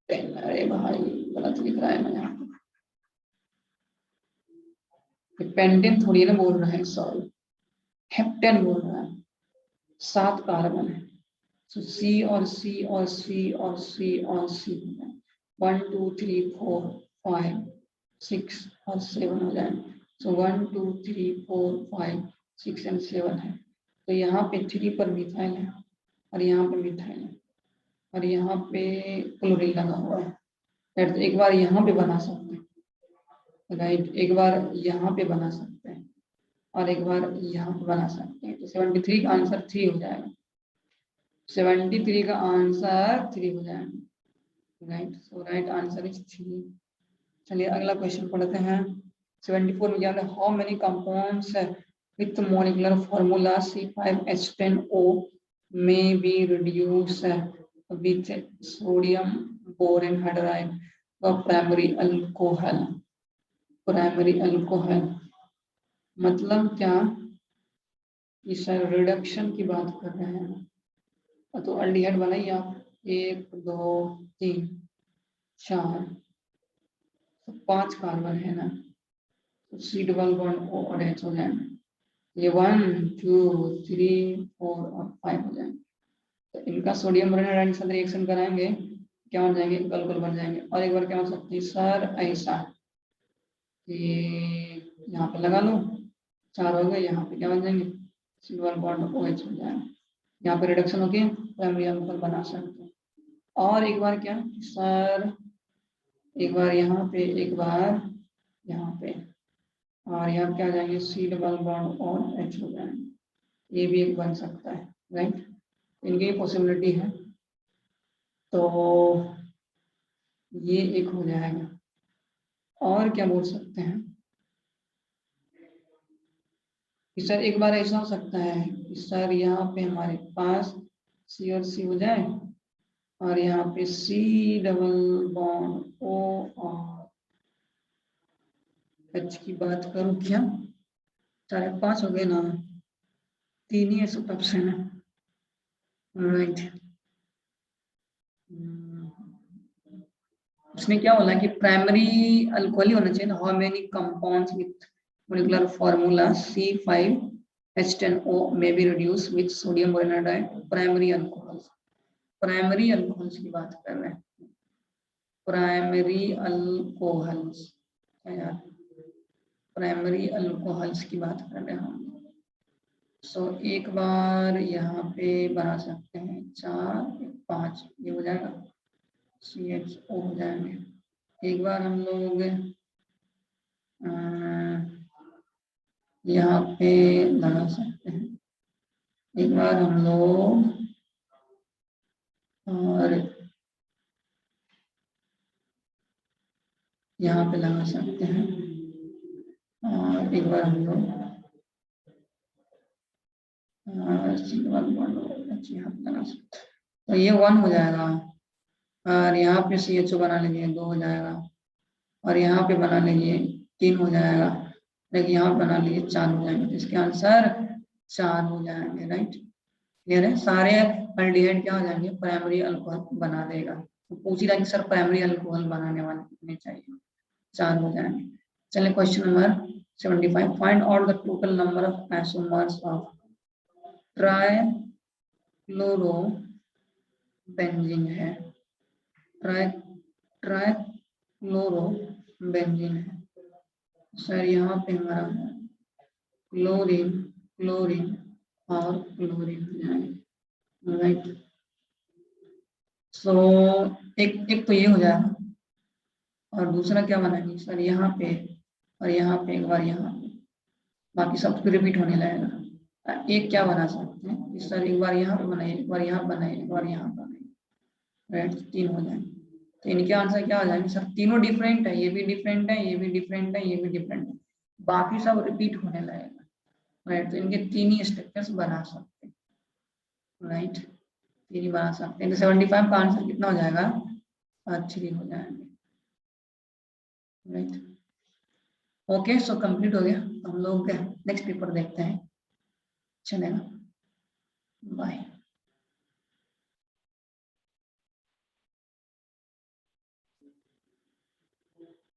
10, अरे भाई गलत लिख रहा है मैं यहाँ पे, पेंटेन थोड़ी ना बोल रहा है, सॉरी हेप्टेन बोल रहा है, 7 कार्बन है। तो C और C और C और C और C 1 2 3 4 5 6 और 7 हो जाए। सो 1 2 3 4 5 6 एंड 7 है। तो यहाँ पे 3 पर मिथाइल है, और यहाँ पे मिथाइल है, और यहाँ पे क्लोरीन लगा हुआ है। एक बार यहाँ पे बना सकते हैं, राइट, एक बार यहाँ पे बना सकते हैं, और एक बार यहाँ पे बना सकते हैं। तो 73 का आंसर 3 हो जाएगा, 73 का आंसर 3 हो जाएगा, right. So right answer is 3। चलिए अगला क्वेश्चन पढ़ते हैं। 74 में क्या है, how many compounds with molecular formula C5H10O may be reduced with sodium boron hydride व प्राइमरी अल्कोहल। प्राइमरी अल्कोहल मतलब क्या, इस रिडक्शन की बात कर रहे हैं। तो अल्डिहाइड बनाइए आप, 1 2 3 4 तो 5 कार्बन है ना, तो C डबल बॉन्ड O और H हो जाएगा, ये 1 2 3 4 और 5 हो जाएंगे। तो इनका सोडियम बोरोन साथ रिएक्शन कराएंगे, क्या हो जाएंगे, अल्कोहल बन जाएंगे। और एक बार क्या हो सकती है सर, ऐसा कि यहाँ पे लगा लो, 4 हो गए, यहाँ पे क्या बन जाएंगे, C डबल बॉन्ड OH हो जाएगा, यहाँ पे रिडक्शन होगी, प्राइमरी अल्कोहल बना सकते हैं। और एक बार क्या सर, एक बार यहाँ पे, एक बार यहाँ पे, और यहाँ क्या आ जाएंगे, C डबल बॉन्ड और H हो जाएंगे, ये भी एक बन सकता है, राइट, इनकी पॉसिबिलिटी है। तो ये एक हो जाएगा। और क्या बोल सकते हैं कि सर एक बार ऐसा हो सकता है कि सर यहाँ पे हमारे पास C और C हो जाए, और यहाँ पे C डबल बॉन्ड O और H की बात करूं क्या, 4 5 हो गए ना, 3 ही ऐसा ऑप्शन है, राइट। उसने क्या बोला कि प्राइमरी अल्कोहल ही होना चाहिए ना, how many compounds with molecular formula C5H10O may be reduced with sodium boronide, primary alcohols, primary alcohols की बात कर रहे हैं, प्राइमरी अल्कोहल्स यार, प्राइमरी अल्कोहल्स की बात कर रहे हैं हम। सो एक बार यहाँ पे बना सकते हैं 4 5, ये हो जाएगा, CHO हो जाएंगे। एक बार हम लोग यहाँ पे लगा सकते हैं, एक बार हम लोग, और यहाँ पे लगा सकते हैं, और एक बार हम लोग यहाँ पे लगा सकते हैं। तो ये 1 हो जाएगा, और यहाँ पे CHO बना लीजिए 2 हो जाएगा, और यहाँ पे बना लीजिए 3 हो जाएगा, लेकिन यहाँ बना लीजिए 4 हो जाएंगे। इसके आंसर 4 हो जाएंगे, राइट, क्लियर है। सारे अल्डिहाइड क्या हो जाएंगे, प्राइमरी अल्कोहल बना देगा। तो पूछ रहा कि सर प्राइमरी अल्कोहल बनाने वाले कितने चाहिए, 4 हो जाएंगे। चलिए question number 75, find out the total number of isomers of trichloro benzene है, ट्राइक्लोरो बेंजीन है, सर यहाँ पे हमारा क्लोरीन क्लोरीन और क्लोरीन हो जाएगा, राइट। सो एक तो ये हो जाएगा, और दूसरा क्या बनाएंगे सर यहाँ पे, और यहाँ पे एक बार यहाँ पे, बाकी सब रिपीट होने लगेगा। एक क्या बना सकते हैं कि सर एक बार यहाँ पे बनाइए, एक बार यहाँ बनाइए, एक बार यहाँ बनाइए, राइट, 3 हो जाएंगे। तो इनके आंसर क्या हो जाएंगे सर, तीनों डिफरेंट है, ये भी डिफरेंट है, ये भी डिफरेंट है, ये भी डिफरेंट है, बाकी सब रिपीट होने लगेगा, राइट। तो इनके 3 ही स्ट्रक्चर्स बना सकते हैं, राइट, 3 ही बना सकते हैं। तो 75 का आंसर कितना हो जाएगा, 3 हो जाएंगे, राइट। ओके, सो कंप्लीट हो गया। हम लोग नेक्स्ट पेपर देखते हैं, चलेगा, बाय।